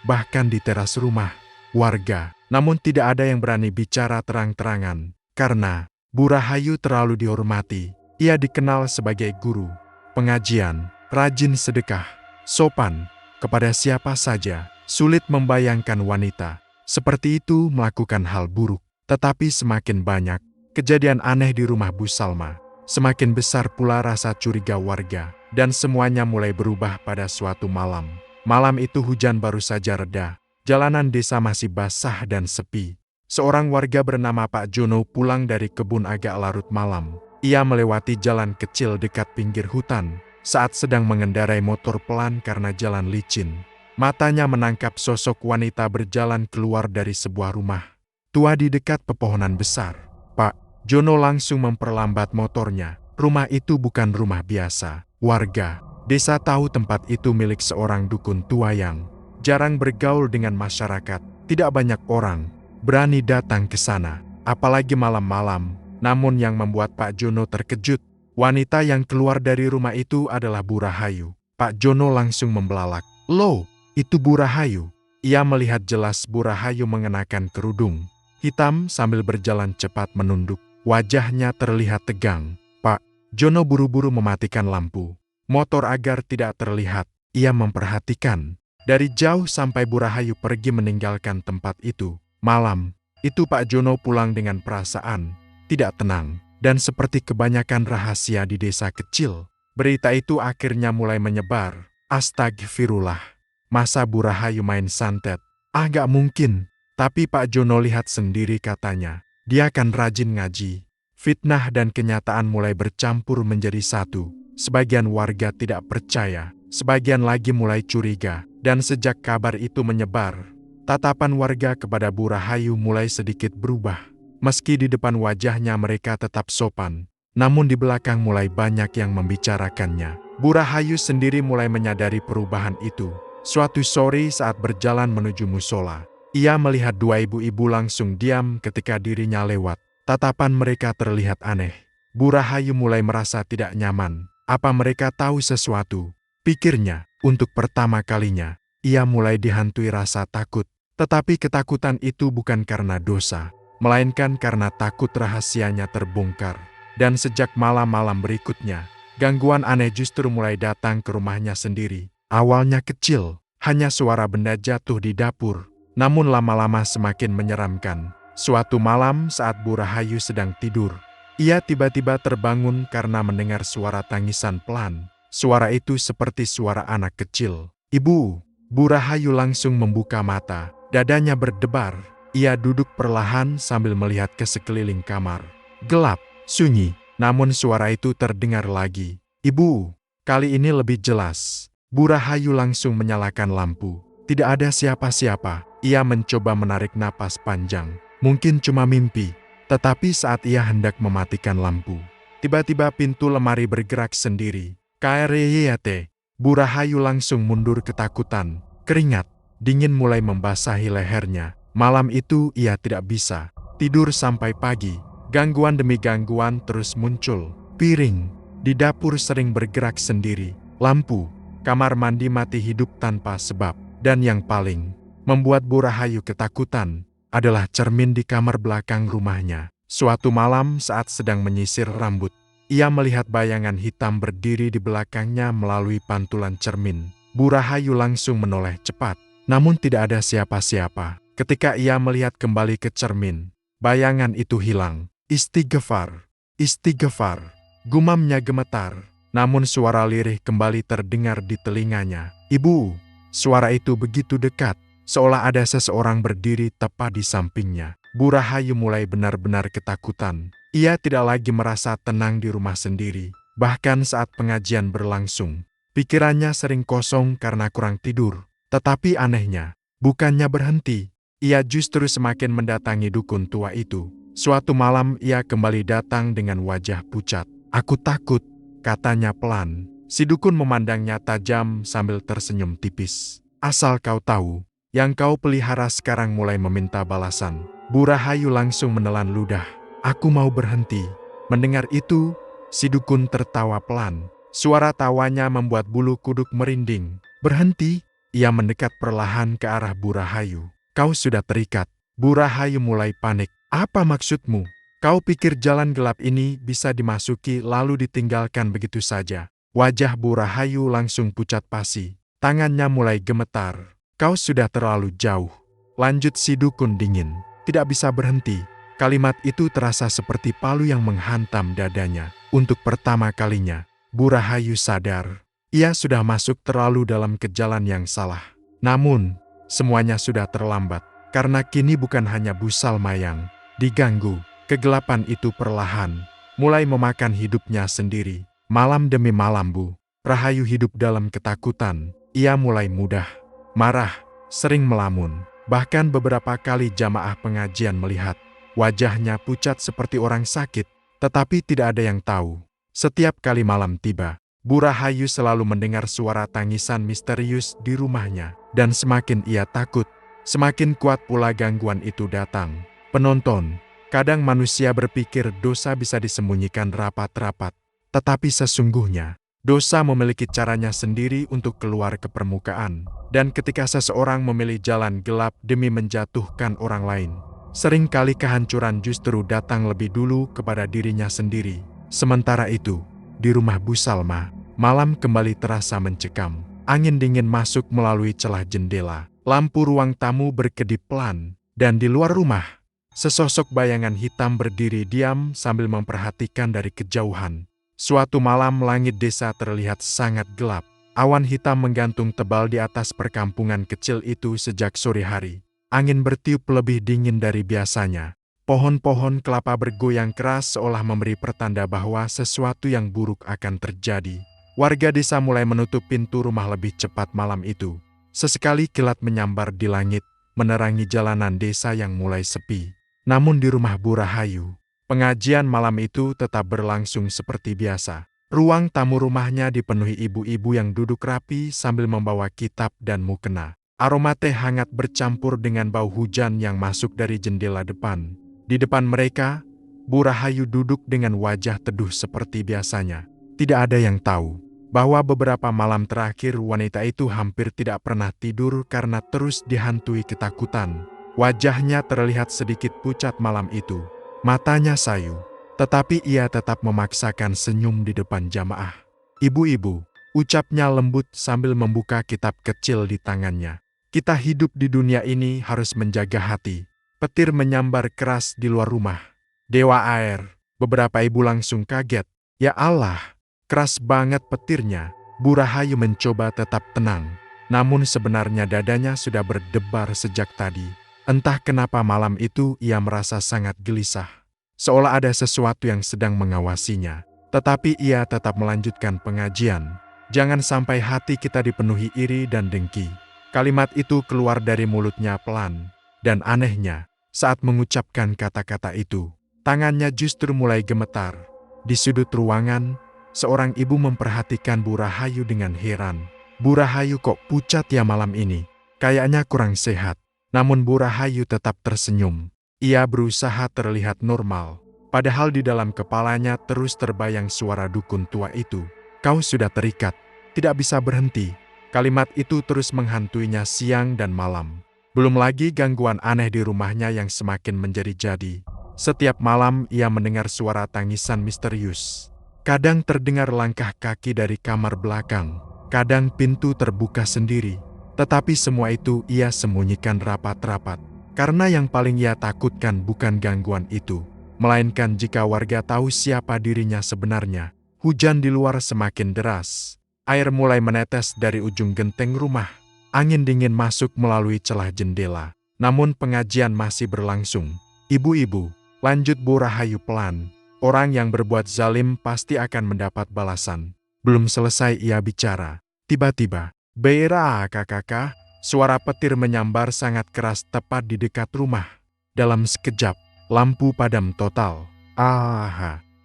bahkan di teras rumah warga. Namun tidak ada yang berani bicara terang-terangan, karena Bu Rahayu terlalu dihormati. Ia dikenal sebagai guru pengajian, rajin sedekah, sopan kepada siapa saja. Sulit membayangkan wanita seperti itu melakukan hal buruk. Tetapi semakin banyak kejadian aneh di rumah Bu Salma, semakin besar pula rasa curiga warga. Dan semuanya mulai berubah pada suatu malam. Malam itu hujan baru saja reda. Jalanan desa masih basah dan sepi. Seorang warga bernama Pak Jono pulang dari kebun agak larut malam. Ia melewati jalan kecil dekat pinggir hutan saat sedang mengendarai motor pelan karena jalan licin. Matanya menangkap sosok wanita berjalan keluar dari sebuah rumah tua di dekat pepohonan besar. Pak Jono langsung memperlambat motornya. Rumah itu bukan rumah biasa. Warga desa tahu tempat itu milik seorang dukun tua yang jarang bergaul dengan masyarakat. Tidak banyak orang berani datang ke sana, apalagi malam-malam. Namun yang membuat Pak Jono terkejut, wanita yang keluar dari rumah itu adalah Bu Rahayu. Pak Jono langsung membelalak. Loh, itu Bu Rahayu. Ia melihat jelas Bu Rahayu mengenakan kerudung hitam sambil berjalan cepat menunduk. Wajahnya terlihat tegang. Pak Jono buru-buru mematikan lampu motor agar tidak terlihat. Ia memperhatikan dari jauh sampai Bu Rahayu pergi meninggalkan tempat itu. Malam itu Pak Jono pulang dengan perasaan tidak tenang. Dan seperti kebanyakan rahasia di desa kecil, berita itu akhirnya mulai menyebar. Astagfirullah. Masa Bu Rahayu main santet? Ah, gak mungkin. Tapi Pak Jono lihat sendiri katanya. Dia kan rajin ngaji. Fitnah dan kenyataan mulai bercampur menjadi satu. Sebagian warga tidak percaya. Sebagian lagi mulai curiga. Dan sejak kabar itu menyebar, tatapan warga kepada Bu Rahayu mulai sedikit berubah. Meski di depan wajahnya mereka tetap sopan, namun di belakang mulai banyak yang membicarakannya. Bu Rahayu sendiri mulai menyadari perubahan itu. Suatu sore saat berjalan menuju musola, ia melihat dua ibu-ibu langsung diam ketika dirinya lewat. Tatapan mereka terlihat aneh. Bu Rahayu mulai merasa tidak nyaman. Apa mereka tahu sesuatu? Pikirnya. Untuk pertama kalinya, ia mulai dihantui rasa takut. Tetapi ketakutan itu bukan karena dosa, melainkan karena takut rahasianya terbongkar. Dan sejak malam-malam berikutnya, gangguan aneh justru mulai datang ke rumahnya sendiri. Awalnya kecil, hanya suara benda jatuh di dapur. Namun lama-lama semakin menyeramkan. Suatu malam saat Bu Rahayu sedang tidur, ia tiba-tiba terbangun karena mendengar suara tangisan pelan. Suara itu seperti suara anak kecil. "Ibu!" Bu Rahayu langsung membuka mata, dadanya berdebar. Ia duduk perlahan sambil melihat ke sekeliling kamar. Gelap, sunyi, namun suara itu terdengar lagi. "Ibu!" Kali ini lebih jelas. Bu Rahayu langsung menyalakan lampu. Tidak ada siapa-siapa. Ia mencoba menarik napas panjang. Mungkin cuma mimpi. Tetapi saat ia hendak mematikan lampu, tiba-tiba pintu lemari bergerak sendiri. KRYYT. Bu Rahayu langsung mundur ketakutan. Keringat dingin mulai membasahi lehernya. Malam itu ia tidak bisa tidur sampai pagi. Gangguan demi gangguan terus muncul. Piring di dapur sering bergerak sendiri. Lampu kamar mandi mati hidup tanpa sebab. Dan yang paling membuat Bu Rahayu ketakutan adalah cermin di kamar belakang rumahnya. Suatu malam saat sedang menyisir rambut, ia melihat bayangan hitam berdiri di belakangnya melalui pantulan cermin. Bu Rahayu langsung menoleh cepat, namun tidak ada siapa-siapa. Ketika ia melihat kembali ke cermin, bayangan itu hilang. "Istighfar, istighfar," gumamnya gemetar. Namun suara lirih kembali terdengar di telinganya. "Ibu!" Suara itu begitu dekat, seolah ada seseorang berdiri tepat di sampingnya. Bu Rahayu mulai benar-benar ketakutan. Ia tidak lagi merasa tenang di rumah sendiri. Bahkan saat pengajian berlangsung, pikirannya sering kosong karena kurang tidur. Tetapi anehnya, bukannya berhenti, ia justru semakin mendatangi dukun tua itu. Suatu malam ia kembali datang dengan wajah pucat. "Aku takut," katanya pelan. Si dukun memandangnya tajam sambil tersenyum tipis. "Asal kau tahu, yang kau pelihara sekarang mulai meminta balasan." Bu Rahayu langsung menelan ludah. "Aku mau berhenti." Mendengar itu, si dukun tertawa pelan. Suara tawanya membuat bulu kuduk merinding. "Berhenti?" Ia mendekat perlahan ke arah Bu Rahayu. "Kau sudah terikat." Bu Rahayu mulai panik. "Apa maksudmu? Kau pikir jalan gelap ini bisa dimasuki lalu ditinggalkan begitu saja?" Wajah Bu Rahayu langsung pucat pasi. Tangannya mulai gemetar. "Kau sudah terlalu jauh," lanjut si dukun dingin. Tidak bisa berhenti. Kalimat itu terasa seperti palu yang menghantam dadanya. Untuk pertama kalinya, Bu Rahayu sadar. Ia sudah masuk terlalu dalam ke jalan yang salah. Namun, semuanya sudah terlambat. Karena kini bukan hanya Bu Salma yang diganggu. Kegelapan itu perlahan mulai memakan hidupnya sendiri. Malam demi malam Bu Rahayu hidup dalam ketakutan. Ia mulai mudah marah, sering melamun. Bahkan beberapa kali jamaah pengajian melihat wajahnya pucat seperti orang sakit. Tetapi tidak ada yang tahu. Setiap kali malam tiba, Bu Rahayu selalu mendengar suara tangisan misterius di rumahnya. Dan semakin ia takut, semakin kuat pula gangguan itu datang. Penonton, kadang manusia berpikir dosa bisa disembunyikan rapat-rapat. Tetapi sesungguhnya, dosa memiliki caranya sendiri untuk keluar ke permukaan. Dan ketika seseorang memilih jalan gelap demi menjatuhkan orang lain, seringkali kehancuran justru datang lebih dulu kepada dirinya sendiri. Sementara itu, di rumah Bu Salma, malam kembali terasa mencekam. Angin dingin masuk melalui celah jendela. Lampu ruang tamu berkedip pelan. Dan di luar rumah, sesosok bayangan hitam berdiri diam sambil memperhatikan dari kejauhan. Suatu malam langit desa terlihat sangat gelap. Awan hitam menggantung tebal di atas perkampungan kecil itu sejak sore hari. Angin bertiup lebih dingin dari biasanya. Pohon-pohon kelapa bergoyang keras seolah memberi pertanda bahwa sesuatu yang buruk akan terjadi. Warga desa mulai menutup pintu rumah lebih cepat malam itu. Sesekali kilat menyambar di langit, menerangi jalanan desa yang mulai sepi. Namun di rumah Bu Rahayu, pengajian malam itu tetap berlangsung seperti biasa. Ruang tamu rumahnya dipenuhi ibu-ibu yang duduk rapi sambil membawa kitab dan mukena. Aroma teh hangat bercampur dengan bau hujan yang masuk dari jendela depan. Di depan mereka, Bu Rahayu duduk dengan wajah teduh seperti biasanya. Tidak ada yang tahu bahwa beberapa malam terakhir wanita itu hampir tidak pernah tidur karena terus dihantui ketakutan. Wajahnya terlihat sedikit pucat malam itu. Matanya sayu, tetapi ia tetap memaksakan senyum di depan jamaah. "Ibu-ibu," ucapnya lembut sambil membuka kitab kecil di tangannya. "Kita hidup di dunia ini harus menjaga hati. Petir menyambar keras di luar rumah. Dewa air, beberapa ibu langsung kaget. Ya Allah, keras banget petirnya. Bu Rahayu mencoba tetap tenang. Namun sebenarnya dadanya sudah berdebar sejak tadi. Entah kenapa malam itu ia merasa sangat gelisah. Seolah ada sesuatu yang sedang mengawasinya. Tetapi ia tetap melanjutkan pengajian. Jangan sampai hati kita dipenuhi iri dan dengki. Kalimat itu keluar dari mulutnya pelan. Dan anehnya, saat mengucapkan kata-kata itu, tangannya justru mulai gemetar. Di sudut ruangan, seorang ibu memperhatikan Bu Rahayu dengan heran. Bu Rahayu kok pucat ya malam ini? Kayaknya kurang sehat. Namun Bu Rahayu tetap tersenyum. Ia berusaha terlihat normal. Padahal di dalam kepalanya terus terbayang suara dukun tua itu. Kau sudah terikat, tidak bisa berhenti. Kalimat itu terus menghantuinya siang dan malam. Belum lagi gangguan aneh di rumahnya yang semakin menjadi-jadi. Setiap malam ia mendengar suara tangisan misterius. Kadang terdengar langkah kaki dari kamar belakang. Kadang pintu terbuka sendiri. Tetapi semua itu ia sembunyikan rapat-rapat. Karena yang paling ia takutkan bukan gangguan itu, melainkan jika warga tahu siapa dirinya sebenarnya. Hujan di luar semakin deras. Air mulai menetes dari ujung genteng rumah. Angin dingin masuk melalui celah jendela. Namun pengajian masih berlangsung. Ibu-ibu, lanjut Bu Rahayu pelan. Orang yang berbuat zalim pasti akan mendapat balasan. Belum selesai ia bicara. Tiba-tiba, "Beira kakak," suara petir menyambar sangat keras tepat di dekat rumah. Dalam sekejap, lampu padam total.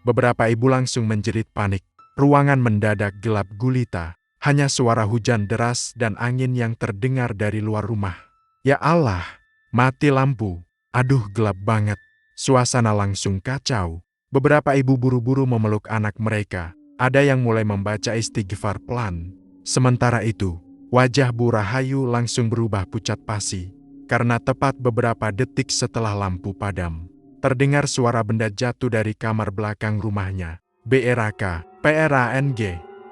Beberapa ibu langsung menjerit panik. Ruangan mendadak gelap gulita. Hanya suara hujan deras dan angin yang terdengar dari luar rumah. Ya Allah, mati lampu. Aduh, gelap banget. Suasana langsung kacau. Beberapa ibu buru-buru memeluk anak mereka. Ada yang mulai membaca istighfar pelan. Sementara itu, wajah Bu Rahayu langsung berubah pucat pasi. Karena tepat beberapa detik setelah lampu padam, terdengar suara benda jatuh dari kamar belakang rumahnya. BRK, PRANG.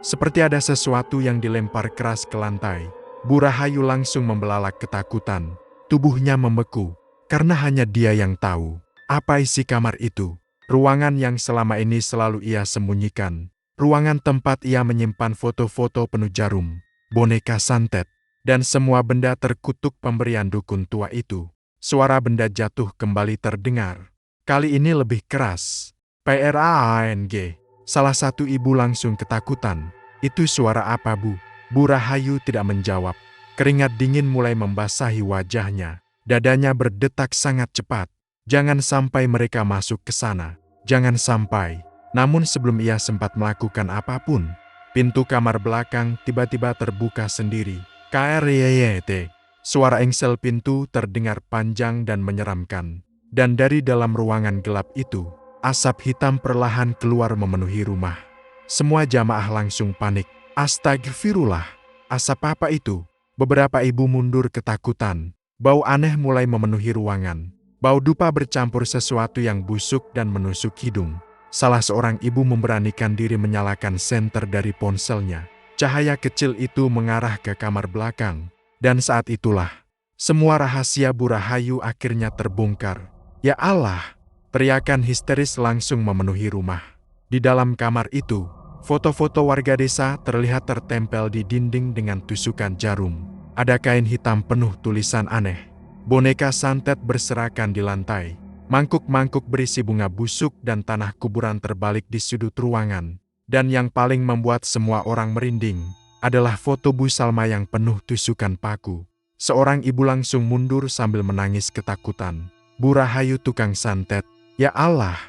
Seperti ada sesuatu yang dilempar keras ke lantai. Bu Rahayu langsung membelalak ketakutan. Tubuhnya membeku. Karena hanya dia yang tahu apa isi kamar itu. Ruangan yang selama ini selalu ia sembunyikan. Ruangan tempat ia menyimpan foto-foto penuh jarum, boneka santet, dan semua benda terkutuk pemberian dukun tua itu. Suara benda jatuh kembali terdengar. Kali ini lebih keras. PRANG. Salah satu ibu langsung ketakutan. Itu suara apa, Bu? Bu Rahayu tidak menjawab. Keringat dingin mulai membasahi wajahnya. Dadanya berdetak sangat cepat. Jangan sampai mereka masuk ke sana. Jangan sampai. Namun sebelum ia sempat melakukan apapun, pintu kamar belakang tiba-tiba terbuka sendiri. KRYYT. Suara engsel pintu terdengar panjang dan menyeramkan. Dan dari dalam ruangan gelap itu, asap hitam perlahan keluar memenuhi rumah. Semua jamaah langsung panik. Astagfirullah. Asap apa itu? Beberapa ibu mundur ketakutan. Bau aneh mulai memenuhi ruangan. Bau dupa bercampur sesuatu yang busuk dan menusuk hidung. Salah seorang ibu memberanikan diri menyalakan senter dari ponselnya. Cahaya kecil itu mengarah ke kamar belakang. Dan saat itulah, semua rahasia Bu Rahayu akhirnya terbongkar. Ya Allah! Teriakan histeris langsung memenuhi rumah. Di dalam kamar itu, foto-foto warga desa terlihat tertempel di dinding dengan tusukan jarum. Ada kain hitam penuh tulisan aneh. Boneka santet berserakan di lantai. Mangkuk-mangkuk berisi bunga busuk dan tanah kuburan terbalik di sudut ruangan. Dan yang paling membuat semua orang merinding adalah foto Bu Salma yang penuh tusukan paku. Seorang ibu langsung mundur sambil menangis ketakutan. Bu Rahayu tukang santet. Ya Allah,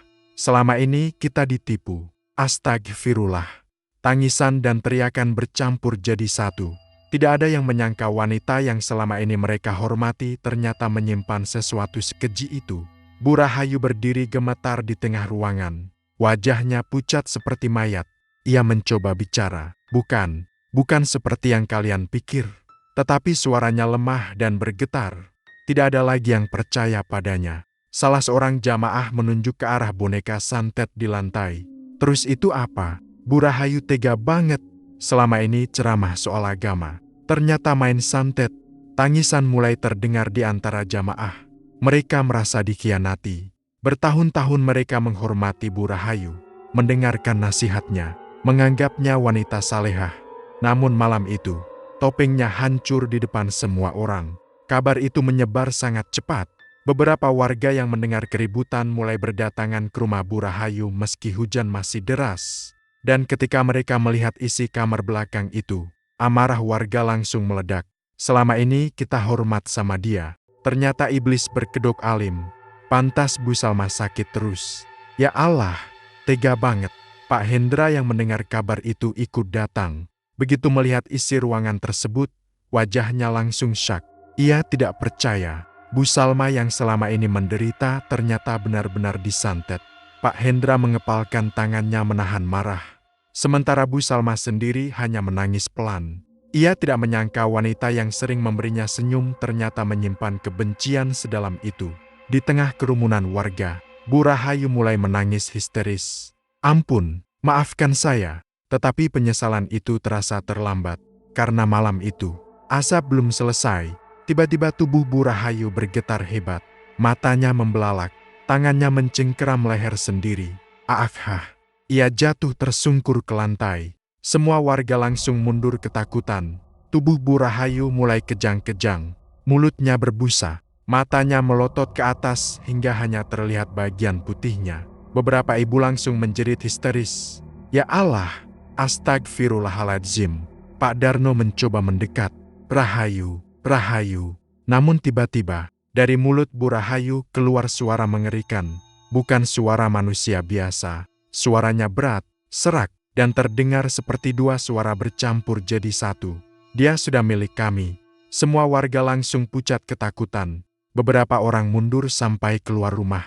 selama ini kita ditipu. Astagfirullah. Tangisan dan teriakan bercampur jadi satu. Tidak ada yang menyangka wanita yang selama ini mereka hormati ternyata menyimpan sesuatu sekeji itu. Bu Rahayu berdiri gemetar di tengah ruangan. Wajahnya pucat seperti mayat. Ia mencoba bicara. Bukan seperti yang kalian pikir. Tetapi suaranya lemah dan bergetar. Tidak ada lagi yang percaya padanya. Salah seorang jamaah menunjuk ke arah boneka santet di lantai. Terus itu apa? Bu Rahayu tega banget. Selama ini ceramah soal agama. Ternyata main santet. Tangisan mulai terdengar di antara jamaah. Mereka merasa dikhianati. Bertahun-tahun mereka menghormati Bu Rahayu, mendengarkan nasihatnya, menganggapnya wanita salehah. Namun malam itu, topengnya hancur di depan semua orang. Kabar itu menyebar sangat cepat. Beberapa warga yang mendengar keributan mulai berdatangan ke rumah Bu Rahayu meski hujan masih deras. Dan ketika mereka melihat isi kamar belakang itu, amarah warga langsung meledak. Selama ini kita hormat sama dia. Ternyata iblis berkedok alim. Pantas Bu Salma sakit terus. Ya Allah, tega banget. Pak Hendra yang mendengar kabar itu ikut datang. Begitu melihat isi ruangan tersebut, wajahnya langsung syak. Ia tidak percaya. Bu Salma yang selama ini menderita ternyata benar-benar disantet. Pak Hendra mengepalkan tangannya menahan marah. Sementara Bu Salma sendiri hanya menangis pelan. Ia tidak menyangka wanita yang sering memberinya senyum ternyata menyimpan kebencian sedalam itu. Di tengah kerumunan warga, Bu Rahayu mulai menangis histeris. Ampun, maafkan saya, tetapi penyesalan itu terasa terlambat. Karena malam itu, asap belum selesai, tiba-tiba tubuh Bu Rahayu bergetar hebat. Matanya membelalak, tangannya mencengkeram leher sendiri. Aafhah, ia jatuh tersungkur ke lantai. Semua warga langsung mundur ketakutan. Tubuh Bu Rahayu mulai kejang-kejang. Mulutnya berbusa, matanya melotot ke atas hingga hanya terlihat bagian putihnya. Beberapa ibu langsung menjerit histeris. Ya Allah, astagfirullahaladzim. Pak Darno mencoba mendekat. Rahayu, Rahayu. Namun tiba-tiba, dari mulut Bu Rahayu keluar suara mengerikan. Bukan suara manusia biasa. Suaranya berat, serak, dan terdengar seperti dua suara bercampur jadi satu. Dia sudah milik kami. Semua warga langsung pucat ketakutan. Beberapa orang mundur sampai keluar rumah.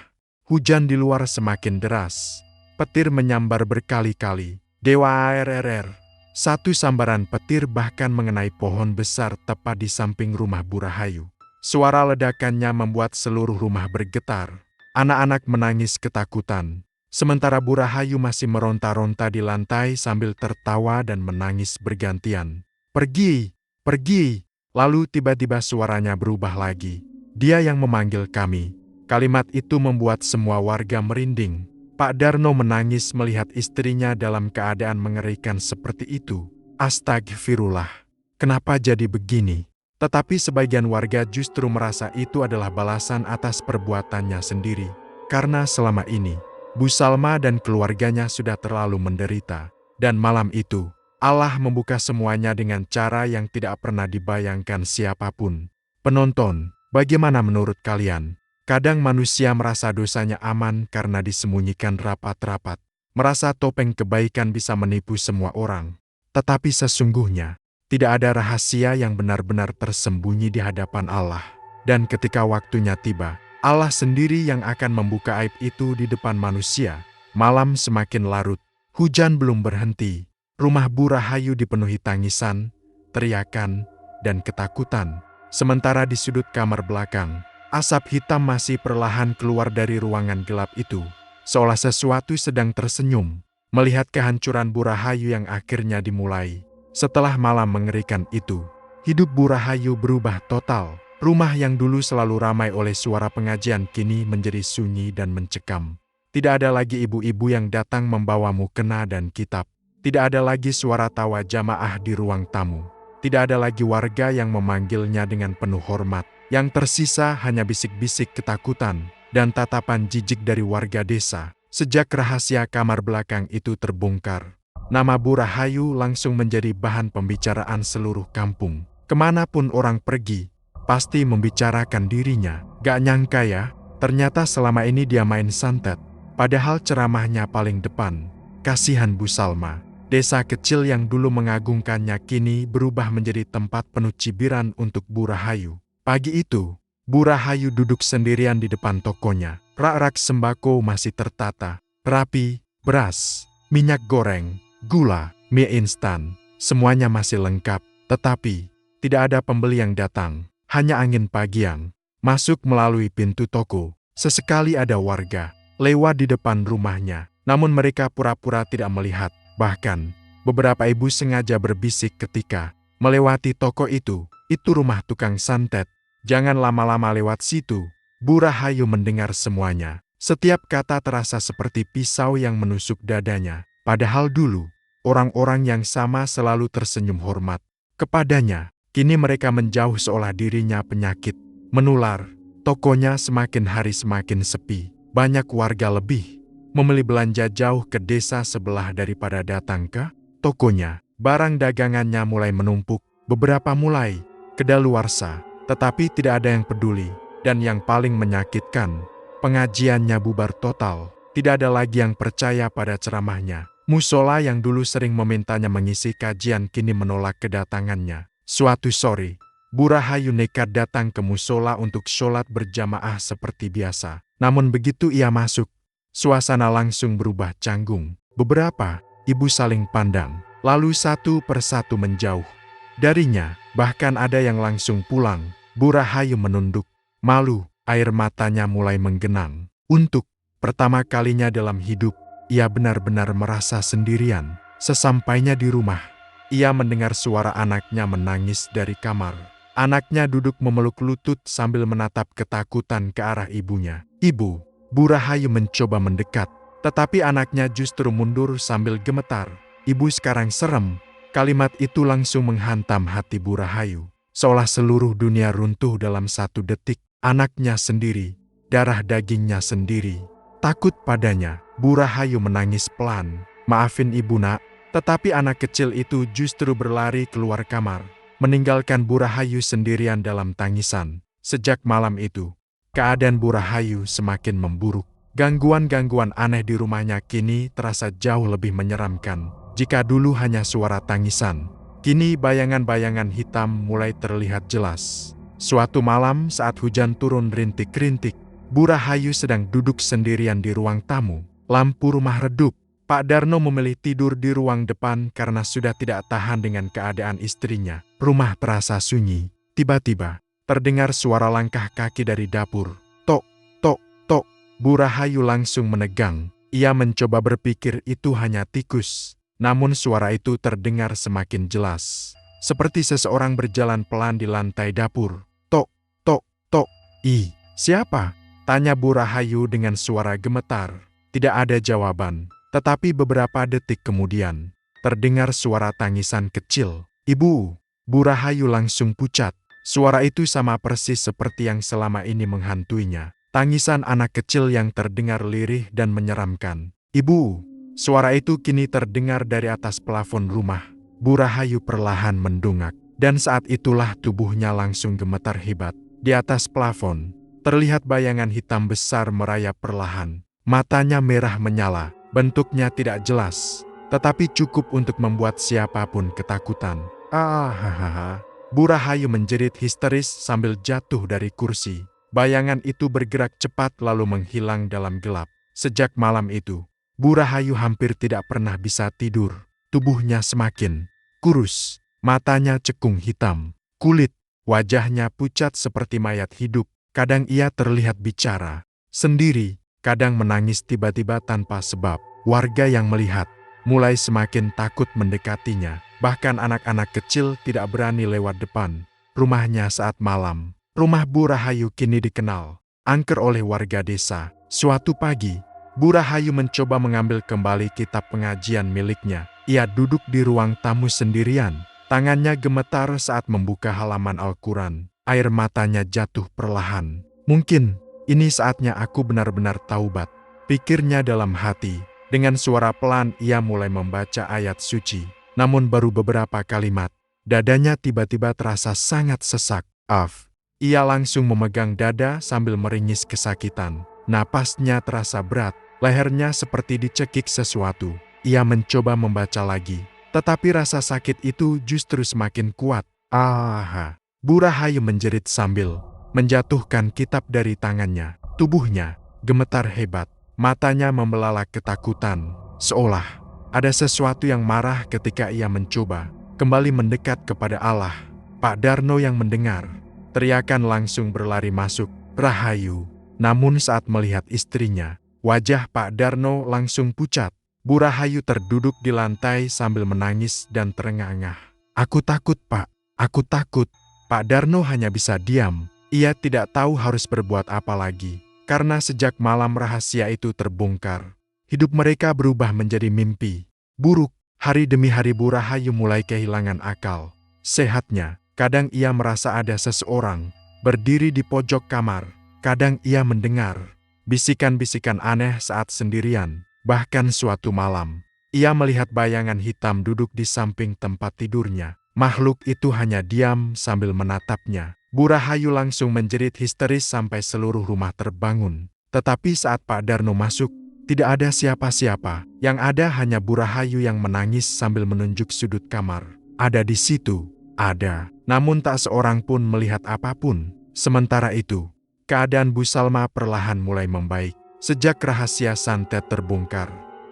Hujan di luar semakin deras. Petir menyambar berkali-kali. Dewa ARRR. Satu sambaran petir bahkan mengenai pohon besar tepat di samping rumah Bu Rahayu. Suara ledakannya membuat seluruh rumah bergetar. Anak-anak menangis ketakutan. Sementara Bu Rahayu masih meronta-ronta di lantai sambil tertawa dan menangis bergantian. Pergi, pergi. Lalu tiba-tiba suaranya berubah lagi. Dia yang memanggil kami. Kalimat itu membuat semua warga merinding. Pak Darno menangis melihat istrinya dalam keadaan mengerikan seperti itu. Astagfirullah. Kenapa jadi begini? Tetapi sebagian warga justru merasa itu adalah balasan atas perbuatannya sendiri. Karena selama ini, Bu Salma dan keluarganya sudah terlalu menderita. Dan malam itu, Allah membuka semuanya dengan cara yang tidak pernah dibayangkan siapapun. Penonton, bagaimana menurut kalian? Kadang manusia merasa dosanya aman karena disembunyikan rapat-rapat. Merasa topeng kebaikan bisa menipu semua orang. Tetapi sesungguhnya, tidak ada rahasia yang benar-benar tersembunyi di hadapan Allah. Dan ketika waktunya tiba, Allah sendiri yang akan membuka aib itu di depan manusia. Malam semakin larut, hujan belum berhenti. Rumah Bu Rahayu dipenuhi tangisan, teriakan, dan ketakutan. Sementara di sudut kamar belakang, asap hitam masih perlahan keluar dari ruangan gelap itu. Seolah sesuatu sedang tersenyum, melihat kehancuran Bu Rahayu yang akhirnya dimulai. Setelah malam mengerikan itu, hidup Bu Rahayu berubah total. Rumah yang dulu selalu ramai oleh suara pengajian kini menjadi sunyi dan mencekam. Tidak ada lagi ibu-ibu yang datang membawa mukena dan kitab. Tidak ada lagi suara tawa jamaah di ruang tamu. Tidak ada lagi warga yang memanggilnya dengan penuh hormat. Yang tersisa hanya bisik-bisik ketakutan dan tatapan jijik dari warga desa. Sejak rahasia kamar belakang itu terbongkar, nama Bu Rahayu langsung menjadi bahan pembicaraan seluruh kampung. Kemanapun orang pergi, pasti membicarakan dirinya. Gak nyangka ya, ternyata selama ini dia main santet. Padahal ceramahnya paling depan. Kasihan Bu Salma. Desa kecil yang dulu mengagungkannya kini berubah menjadi tempat penuh cibiran untuk Bu Rahayu. Pagi itu, Bu Rahayu duduk sendirian di depan tokonya. Rak-rak sembako masih tertata, rapi, beras, minyak goreng, gula, mie instan. Semuanya masih lengkap, tetapi tidak ada pembeli yang datang. Hanya angin pagi yang masuk melalui pintu toko. Sesekali ada warga lewat di depan rumahnya, namun mereka pura-pura tidak melihat. Bahkan, beberapa ibu sengaja berbisik ketika melewati toko itu rumah tukang santet. Jangan lama-lama lewat situ, Bu Rahayu mendengar semuanya. Setiap kata terasa seperti pisau yang menusuk dadanya. Padahal dulu, orang-orang yang sama selalu tersenyum hormat kepadanya. Kini mereka menjauh seolah dirinya penyakit menular. Tokonya semakin hari semakin sepi. Banyak warga lebih memilih belanja jauh ke desa sebelah daripada datang ke tokonya. Barang dagangannya mulai menumpuk, beberapa mulai kedaluarsa, tetapi tidak ada yang peduli. Dan yang paling menyakitkan, pengajiannya bubar total. Tidak ada lagi yang percaya pada ceramahnya. Musola yang dulu sering memintanya mengisi kajian kini menolak kedatangannya. Suatu sore, Bu Rahayu nekat datang ke musola untuk sholat berjamaah seperti biasa. Namun begitu ia masuk, suasana langsung berubah canggung. Beberapa ibu saling pandang, lalu satu persatu menjauh darinya. Bahkan ada yang langsung pulang. Bu Rahayu menunduk, malu, air matanya mulai menggenang. Untuk pertama kalinya dalam hidup, ia benar-benar merasa sendirian. Sesampainya di rumah, ia mendengar suara anaknya menangis dari kamar. Anaknya duduk memeluk lutut sambil menatap ketakutan ke arah ibunya. "Ibu." Bu Rahayu mencoba mendekat, tetapi anaknya justru mundur sambil gemetar. "Ibu sekarang serem." Kalimat itu langsung menghantam hati Bu Rahayu. Seolah seluruh dunia runtuh dalam satu detik. Anaknya sendiri, darah dagingnya sendiri. Takut padanya, Bu Rahayu menangis pelan. "Maafin ibu nak." Tetapi anak kecil itu justru berlari keluar kamar, meninggalkan Bu Rahayu sendirian dalam tangisan. Sejak malam itu, keadaan Bu Rahayu semakin memburuk. Gangguan-gangguan aneh di rumahnya kini terasa jauh lebih menyeramkan. Jika dulu hanya suara tangisan, kini bayangan-bayangan hitam mulai terlihat jelas. Suatu malam saat hujan turun rintik-rintik, Bu Rahayu sedang duduk sendirian di ruang tamu. Lampu rumah redup. Pak Darno memilih tidur di ruang depan karena sudah tidak tahan dengan keadaan istrinya. Rumah terasa sunyi. Tiba-tiba, terdengar suara langkah kaki dari dapur. Tok, tok, tok. Bu Rahayu langsung menegang. Ia mencoba berpikir itu hanya tikus. Namun suara itu terdengar semakin jelas. Seperti seseorang berjalan pelan di lantai dapur. Tok, tok, tok. "Ih, siapa?" tanya Bu Rahayu dengan suara gemetar. Tidak ada jawaban. Tetapi beberapa detik kemudian, terdengar suara tangisan kecil. "Ibu!" Bu Rahayu langsung pucat. Suara itu sama persis seperti yang selama ini menghantuinya. Tangisan anak kecil yang terdengar lirih dan menyeramkan. "Ibu!" Suara itu kini terdengar dari atas plafon rumah. Bu Rahayu perlahan mendongak. Dan saat itulah tubuhnya langsung gemetar hebat. Di atas plafon, terlihat bayangan hitam besar merayap perlahan. Matanya merah menyala. Bentuknya tidak jelas, tetapi cukup untuk membuat siapapun ketakutan. "Ah!" Bu Rahayu menjerit histeris sambil jatuh dari kursi. Bayangan itu bergerak cepat lalu menghilang dalam gelap. Sejak malam itu, Bu Rahayu hampir tidak pernah bisa tidur. Tubuhnya semakin kurus, matanya cekung hitam, kulit wajahnya pucat seperti mayat hidup. Kadang ia terlihat bicara sendiri, kadang menangis tiba-tiba tanpa sebab. Warga yang melihat mulai semakin takut mendekatinya. Bahkan anak-anak kecil tidak berani lewat depan rumahnya saat malam. Rumah Bu Rahayu kini dikenal angker oleh warga desa. Suatu pagi, Bu Rahayu mencoba mengambil kembali kitab pengajian miliknya. Ia duduk di ruang tamu sendirian. Tangannya gemetar saat membuka halaman Al-Quran. Air matanya jatuh perlahan. "Mungkin ini saatnya aku benar-benar taubat," pikirnya dalam hati. Dengan suara pelan ia mulai membaca ayat suci. Namun baru beberapa kalimat, dadanya tiba-tiba terasa sangat sesak. Ia langsung memegang dada sambil meringis kesakitan. Napasnya terasa berat, lehernya seperti dicekik sesuatu. Ia mencoba membaca lagi, tetapi rasa sakit itu justru semakin kuat. Bu Rahayu menjerit sambil menjatuhkan kitab dari tangannya. Tubuhnya gemetar hebat. Matanya membelalak ketakutan, seolah ada sesuatu yang marah ketika ia mencoba kembali mendekat kepada Allah. Pak Darno yang mendengar teriakan langsung berlari masuk. "Rahayu!" Namun saat melihat istrinya, wajah Pak Darno langsung pucat. Bu Rahayu terduduk di lantai sambil menangis dan terengah-engah. "Aku takut, Pak. Aku takut." Pak Darno hanya bisa diam. Ia tidak tahu harus berbuat apa lagi, karena sejak malam rahasia itu terbongkar, hidup mereka berubah menjadi mimpi buruk. Hari demi hari Bu Rahayu mulai kehilangan akal sehatnya. Kadang ia merasa ada seseorang berdiri di pojok kamar. Kadang ia mendengar bisikan-bisikan aneh saat sendirian. Bahkan suatu malam, ia melihat bayangan hitam duduk di samping tempat tidurnya. Makhluk itu hanya diam sambil menatapnya. Bu Rahayu langsung menjerit histeris sampai seluruh rumah terbangun. Tetapi saat Pak Darno masuk, tidak ada siapa-siapa. Yang ada hanya Bu Rahayu yang menangis sambil menunjuk sudut kamar. Ada di situ, ada. Namun tak seorang pun melihat apapun. Sementara itu, keadaan Bu Salma perlahan mulai membaik. Sejak rahasia santet terbongkar,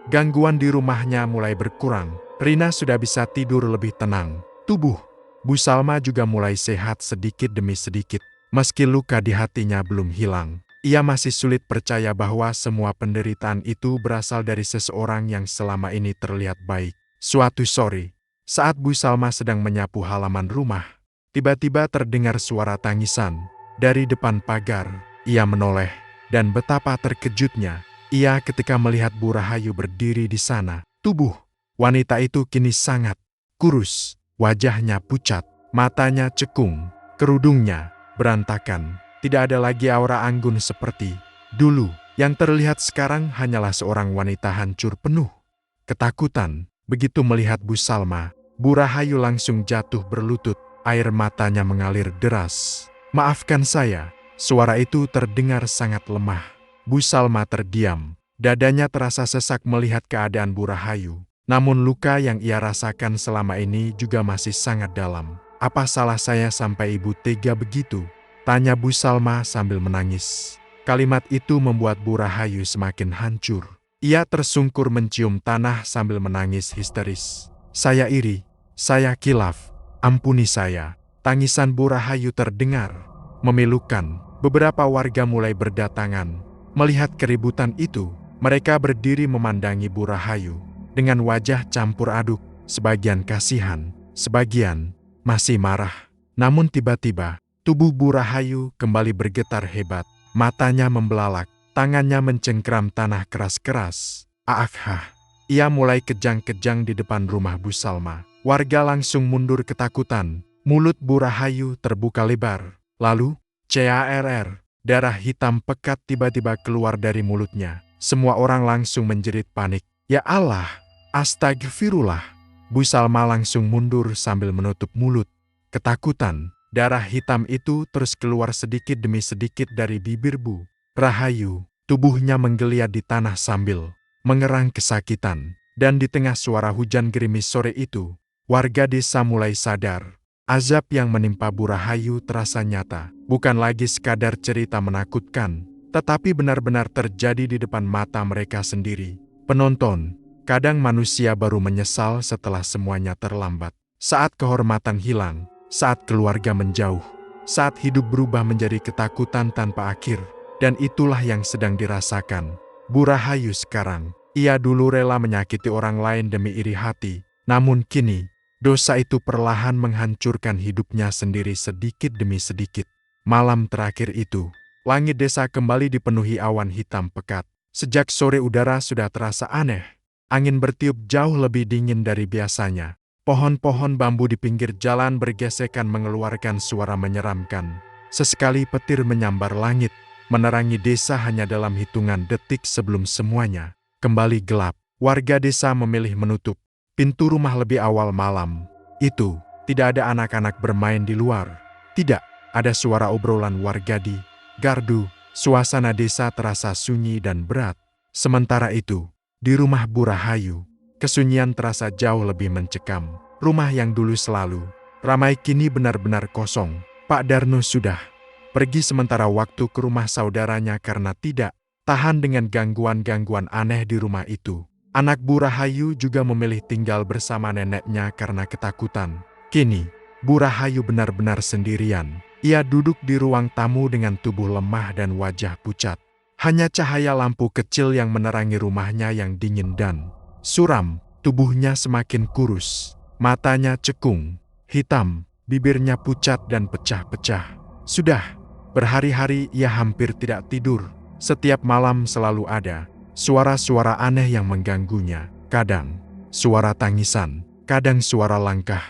gangguan di rumahnya mulai berkurang. Rina sudah bisa tidur lebih tenang. Tubuh Bu Salma juga mulai sehat sedikit demi sedikit. Meski luka di hatinya belum hilang, ia masih sulit percaya bahwa semua penderitaan itu berasal dari seseorang yang selama ini terlihat baik. Suatu sore, saat Bu Salma sedang menyapu halaman rumah, tiba-tiba terdengar suara tangisan dari depan pagar. Ia menoleh, dan betapa terkejutnya ia ketika melihat Bu Rahayu berdiri di sana. Tubuh wanita itu kini sangat kurus. Wajahnya pucat, matanya cekung, kerudungnya berantakan. Tidak ada lagi aura anggun seperti dulu. Yang terlihat sekarang hanyalah seorang wanita hancur penuh ketakutan. Begitu melihat Bu Salma, Bu Rahayu langsung jatuh berlutut. Air matanya mengalir deras. "Maafkan saya." Suara itu terdengar sangat lemah. Bu Salma terdiam. Dadanya terasa sesak melihat keadaan Bu Rahayu. Namun luka yang ia rasakan selama ini juga masih sangat dalam. "Apa salah saya sampai ibu tega begitu?" tanya Bu Salma sambil menangis. Kalimat itu membuat Bu Rahayu semakin hancur. Ia tersungkur mencium tanah sambil menangis histeris. "Saya iri, saya kilaf, ampuni saya." Tangisan Bu Rahayu terdengar memilukan. Beberapa warga mulai berdatangan. Melihat keributan itu, mereka berdiri memandangi Bu Rahayu dengan wajah campur aduk, sebagian kasihan, sebagian masih marah. Namun tiba-tiba, tubuh Bu Rahayu kembali bergetar hebat. Matanya membelalak, tangannya mencengkram tanah keras-keras. "Ah!" Ia mulai kejang-kejang di depan rumah Bu Salma. Warga langsung mundur ketakutan. Mulut Bu Rahayu terbuka lebar. Lalu, CARR, darah hitam pekat tiba-tiba keluar dari mulutnya. Semua orang langsung menjerit panik. "Ya Allah! Astagfirullah." Bu Salma langsung mundur sambil menutup mulut. Ketakutan, darah hitam itu terus keluar sedikit demi sedikit dari bibir Bu Rahayu. Tubuhnya menggeliat di tanah sambil mengerang kesakitan. Dan di tengah suara hujan gerimis sore itu, warga desa mulai sadar. Azab yang menimpa Bu Rahayu terasa nyata. Bukan lagi sekadar cerita menakutkan, tetapi benar-benar terjadi di depan mata mereka sendiri. Penonton, kadang manusia baru menyesal setelah semuanya terlambat. Saat kehormatan hilang, saat keluarga menjauh, saat hidup berubah menjadi ketakutan tanpa akhir. Dan itulah yang sedang dirasakan Bu Rahayu sekarang. Ia dulu rela menyakiti orang lain demi iri hati. Namun kini, dosa itu perlahan menghancurkan hidupnya sendiri sedikit demi sedikit. Malam terakhir itu, langit desa kembali dipenuhi awan hitam pekat. Sejak sore udara sudah terasa aneh. Angin bertiup jauh lebih dingin dari biasanya. Pohon-pohon bambu di pinggir jalan bergesekan mengeluarkan suara menyeramkan. Sesekali petir menyambar langit, menerangi desa hanya dalam hitungan detik sebelum semuanya kembali gelap. Warga desa memilih menutup pintu rumah lebih awal malam. Itu, tidak ada anak-anak bermain di luar. Tidak ada suara obrolan warga di gardu. Suasana desa terasa sunyi dan berat. Sementara itu, di rumah Bu Rahayu, kesunyian terasa jauh lebih mencekam. Rumah yang dulu selalu ramai kini benar-benar kosong. Pak Darno sudah pergi sementara waktu ke rumah saudaranya karena tidak tahan dengan gangguan-gangguan aneh di rumah itu. Anak Bu Rahayu juga memilih tinggal bersama neneknya karena ketakutan. Kini, Bu Rahayu benar-benar sendirian. Ia duduk di ruang tamu dengan tubuh lemah dan wajah pucat. Hanya cahaya lampu kecil yang menerangi rumahnya yang dingin dan suram. Tubuhnya semakin kurus, matanya cekung, hitam, bibirnya pucat dan pecah-pecah. "Sudah, Berhari-hari ia hampir tidak tidur. Setiap malam selalu ada suara-suara aneh yang mengganggunya. Kadang suara tangisan, kadang suara langkah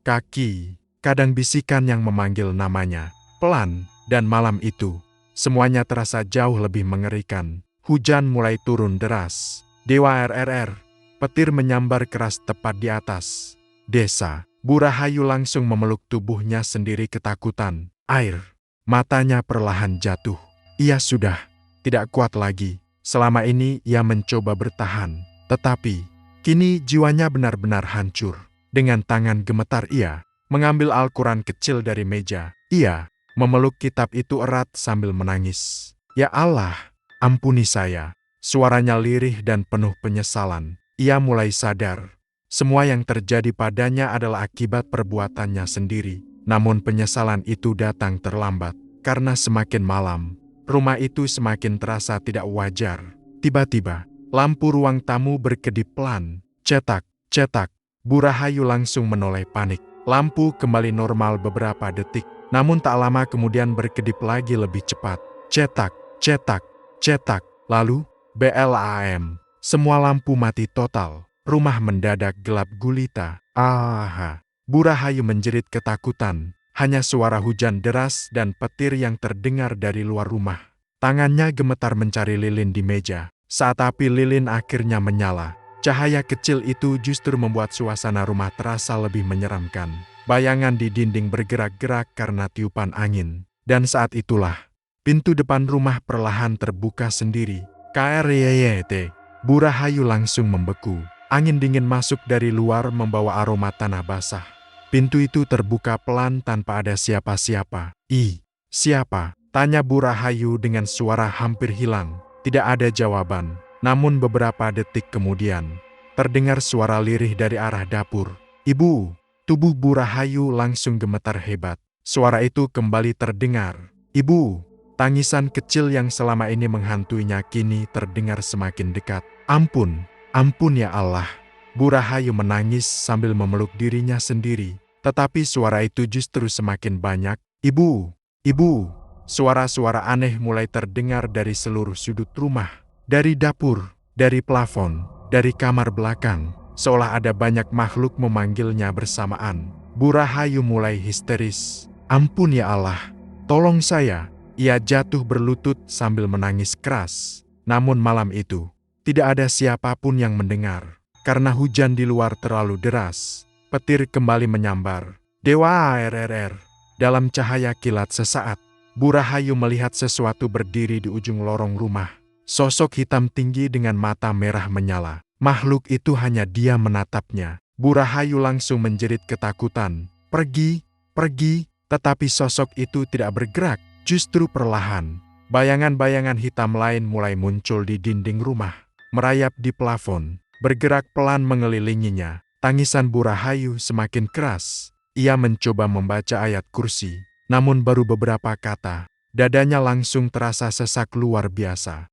kaki, kadang bisikan yang memanggil namanya. Pelan, dan malam itu, semuanya terasa jauh lebih mengerikan. Hujan mulai turun deras. Dewa RRR, petir menyambar keras tepat di atas desa. Bu Rahayu langsung memeluk tubuhnya sendiri ketakutan. Air matanya perlahan jatuh. Ia sudah tidak kuat lagi. Selama ini ia mencoba bertahan, tetapi kini jiwanya benar-benar hancur. Dengan tangan gemetar ia mengambil Al-Quran kecil dari meja. Ia memeluk kitab itu erat sambil menangis. Ya Allah, ampuni saya. Suaranya lirih dan penuh penyesalan. Ia mulai sadar. Semua yang terjadi padanya adalah akibat perbuatannya sendiri. Namun penyesalan itu datang terlambat. Karena semakin malam, rumah itu semakin terasa tidak wajar. Tiba-tiba, lampu ruang tamu berkedip pelan. Cetak, cetak. Bu Rahayu langsung menoleh panik. Lampu kembali normal beberapa detik. Namun tak lama kemudian berkedip lagi lebih cepat. Cetak, cetak, cetak. Lalu, BLAM. Semua lampu mati total. Rumah mendadak gelap gulita. Bu Rahayu menjerit ketakutan. Hanya suara hujan deras dan petir yang terdengar dari luar rumah. Tangannya gemetar mencari lilin di meja. Saat api lilin akhirnya menyala, cahaya kecil itu justru membuat suasana rumah terasa lebih menyeramkan. Bayangan di dinding bergerak-gerak karena tiupan angin. Dan saat itulah, pintu depan rumah perlahan terbuka sendiri. KRYYT. Bu Rahayu langsung membeku. Angin dingin masuk dari luar membawa aroma tanah basah. Pintu itu terbuka pelan tanpa ada siapa-siapa. Siapa? Tanya Bu Rahayu dengan suara hampir hilang. Tidak ada jawaban. Namun beberapa detik kemudian, terdengar suara lirih dari arah dapur. Ibu! Tubuh Bu Rahayu langsung gemetar hebat. Suara itu kembali terdengar. Ibu! Tangisan kecil yang selama ini menghantuinya kini terdengar semakin dekat. Ampun! Ampun ya Allah. Bu Rahayu menangis sambil memeluk dirinya sendiri. Tetapi suara itu justru semakin banyak. Ibu! Ibu! Suara-suara aneh mulai terdengar dari seluruh sudut rumah. Dari dapur, dari plafon, dari kamar belakang. Seolah ada banyak makhluk memanggilnya bersamaan. Bu Rahayu mulai histeris. Ampun ya Allah. Tolong saya. Ia jatuh berlutut sambil menangis keras. Namun malam itu, tidak ada siapapun yang mendengar. Karena hujan di luar terlalu deras, petir kembali menyambar. Dewa RRR. Dalam cahaya kilat sesaat, Bu Rahayu melihat sesuatu berdiri di ujung lorong rumah. Sosok hitam tinggi dengan mata merah menyala. Makhluk itu hanya dia menatapnya. Bu Rahayu langsung menjerit ketakutan. Pergi, pergi. Tetapi sosok itu tidak bergerak. Justru perlahan, bayangan-bayangan hitam lain mulai muncul di dinding rumah. Merayap di plafon, bergerak pelan mengelilinginya. Tangisan Bu Rahayu semakin keras. Ia mencoba membaca ayat kursi, namun baru beberapa kata. Dadanya langsung terasa sesak luar biasa.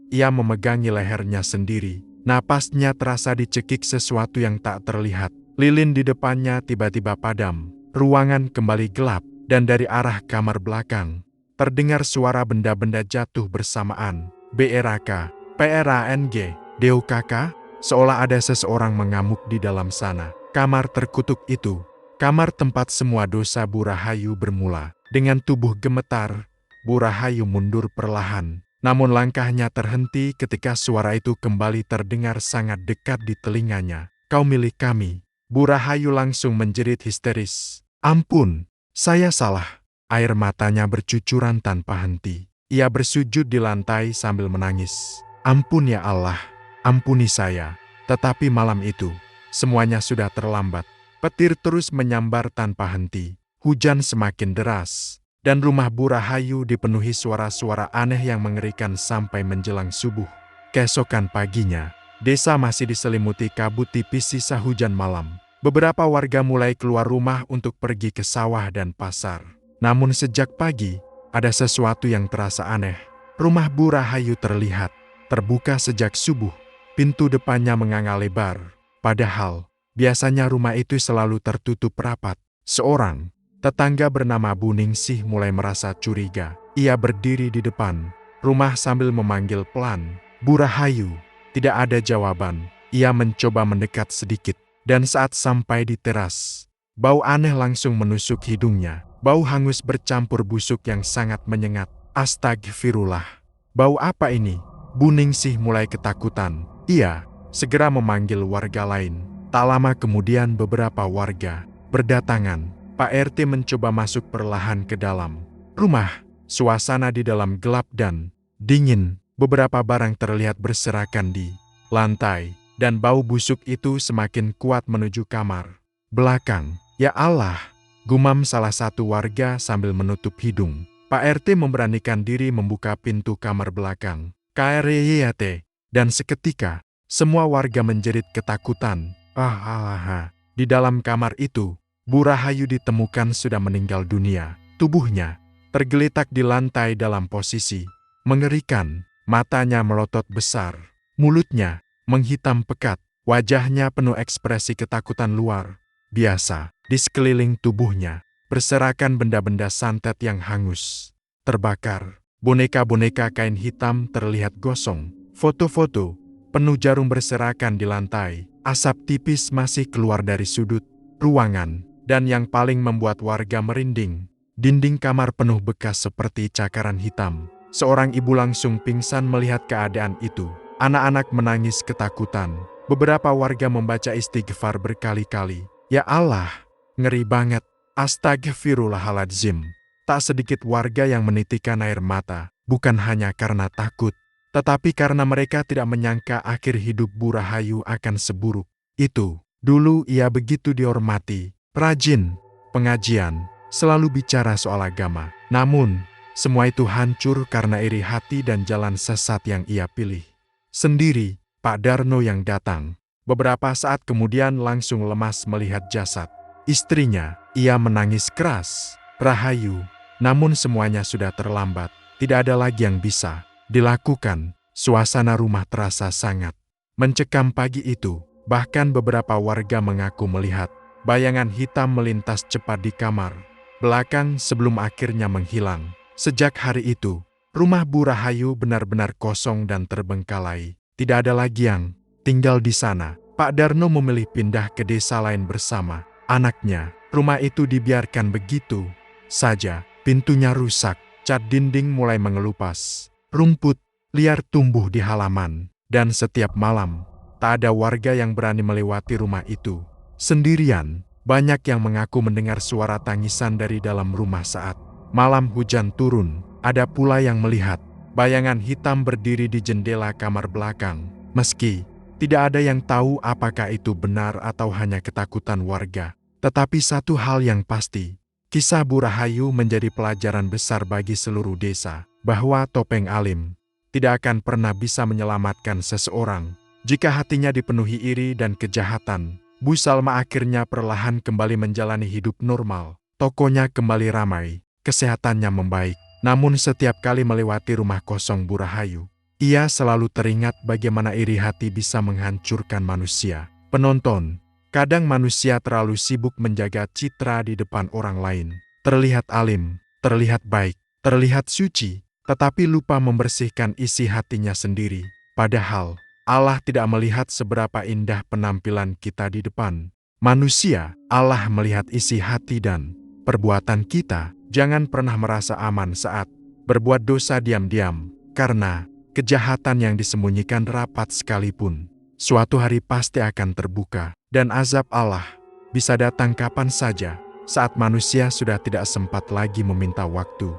Ia memegangi lehernya sendiri. Napasnya terasa dicekik sesuatu yang tak terlihat. Lilin di depannya tiba-tiba padam. Ruangan kembali gelap, dan dari arah kamar belakang, terdengar suara benda-benda jatuh bersamaan. BRK. PRANG, Deo Kakak, seolah ada seseorang mengamuk di dalam sana. Kamar terkutuk itu, kamar tempat semua dosa Bu Rahayu bermula. Dengan tubuh gemetar, Bu Rahayu mundur perlahan. Namun langkahnya terhenti ketika suara itu kembali terdengar sangat dekat di telinganya. Kau milik kami. Bu Rahayu langsung menjerit histeris. Ampun, saya salah. Air matanya bercucuran tanpa henti. Ia bersujud di lantai sambil menangis. Ampun ya Allah, ampuni saya. Tetapi malam itu, semuanya sudah terlambat. Petir terus menyambar tanpa henti. Hujan semakin deras. Dan rumah Bu Rahayu dipenuhi suara-suara aneh yang mengerikan sampai menjelang subuh. Keesokan paginya, desa masih diselimuti kabut tipis sisa hujan malam. Beberapa warga mulai keluar rumah untuk pergi ke sawah dan pasar. Namun sejak pagi, ada sesuatu yang terasa aneh. Rumah Bu Rahayu terlihat terbuka sejak subuh, pintu depannya menganga lebar. Padahal, biasanya rumah itu selalu tertutup rapat. Seorang Tetangga bernama Bu Ningsih mulai merasa curiga. Ia berdiri di depan rumah sambil memanggil pelan, "Bu Rahayu." Tidak ada jawaban. Ia mencoba mendekat sedikit. Dan saat sampai di teras, bau aneh langsung menusuk hidungnya. Bau hangus bercampur busuk yang sangat menyengat. Astagfirullah. Bau apa ini? Bu Ningsih mulai ketakutan. Ia segera memanggil warga lain. Tak lama kemudian beberapa warga berdatangan. Pak RT mencoba masuk perlahan ke dalam rumah. Suasana di dalam gelap dan dingin. Beberapa barang terlihat berserakan di lantai. Dan bau busuk itu semakin kuat menuju kamar belakang. "Ya Allah!" gumam salah satu warga sambil menutup hidung. Pak RT memberanikan diri membuka pintu kamar belakang. KRYT. Dan seketika, semua warga menjerit ketakutan. Di dalam kamar itu, Bu Rahayu ditemukan sudah meninggal dunia. Tubuhnya tergeletak di lantai dalam posisi mengerikan. Matanya melotot besar. Mulutnya menghitam pekat. Wajahnya penuh ekspresi ketakutan luar biasa. Di sekeliling tubuhnya berserakan benda-benda santet yang hangus, terbakar. Boneka-boneka kain hitam terlihat gosong. Foto-foto penuh jarum berserakan di lantai. Asap tipis masih keluar dari sudut ruangan. Dan yang paling membuat warga merinding, dinding kamar penuh bekas seperti cakaran hitam. Seorang ibu langsung pingsan melihat keadaan itu. Anak-anak menangis ketakutan. Beberapa warga membaca istighfar berkali-kali. "Ya Allah, ngeri banget. Astagfirullahaladzim." Tak sedikit warga yang menitikkan air mata, bukan hanya karena takut, tetapi karena mereka tidak menyangka akhir hidup Bu Rahayu akan seburuk itu. Dulu ia begitu dihormati, rajin pengajian, selalu bicara soal agama. Namun, semua itu hancur karena iri hati dan jalan sesat yang ia pilih. Sendiri, Pak Darno yang datang. Beberapa saat kemudian langsung lemas melihat jasad istrinya. Ia menangis keras. "Rahayu." Namun semuanya sudah terlambat. Tidak ada lagi yang bisa dilakukan. Suasana rumah terasa sangat mencekam pagi itu. Bahkan beberapa warga mengaku melihat bayangan hitam melintas cepat di kamar belakang sebelum akhirnya menghilang. Sejak hari itu, rumah Bu Rahayu benar-benar kosong dan terbengkalai. Tidak ada lagi yang tinggal di sana. Pak Darno memilih pindah ke desa lain bersama anaknya. Rumah itu dibiarkan begitu saja. Pintunya rusak, cat dinding mulai mengelupas. Rumput liar tumbuh di halaman. Dan setiap malam, tak ada warga yang berani melewati rumah itu sendirian. Banyak yang mengaku mendengar suara tangisan dari dalam rumah saat malam hujan turun. Ada pula yang melihat bayangan hitam berdiri di jendela kamar belakang. Meski tidak ada yang tahu apakah itu benar atau hanya ketakutan warga. Tetapi satu hal yang pasti, kisah Bu Rahayu menjadi pelajaran besar bagi seluruh desa, bahwa topeng alim tidak akan pernah bisa menyelamatkan seseorang jika hatinya dipenuhi iri dan kejahatan. Bu Salma akhirnya perlahan kembali menjalani hidup normal. Tokonya kembali ramai, kesehatannya membaik. Namun setiap kali melewati rumah kosong Bu Rahayu, ia selalu teringat bagaimana iri hati bisa menghancurkan manusia. Penonton, kadang manusia terlalu sibuk menjaga citra di depan orang lain. Terlihat alim, terlihat baik, terlihat suci, tetapi lupa membersihkan isi hatinya sendiri. Padahal, Allah tidak melihat seberapa indah penampilan kita di depan manusia. Allah melihat isi hati dan perbuatan kita. Jangan pernah merasa aman saat berbuat dosa diam-diam, karena kejahatan yang disembunyikan rapat sekalipun, suatu hari pasti akan terbuka. Dan azab Allah bisa datang kapan saja, saat manusia sudah tidak sempat lagi meminta waktu.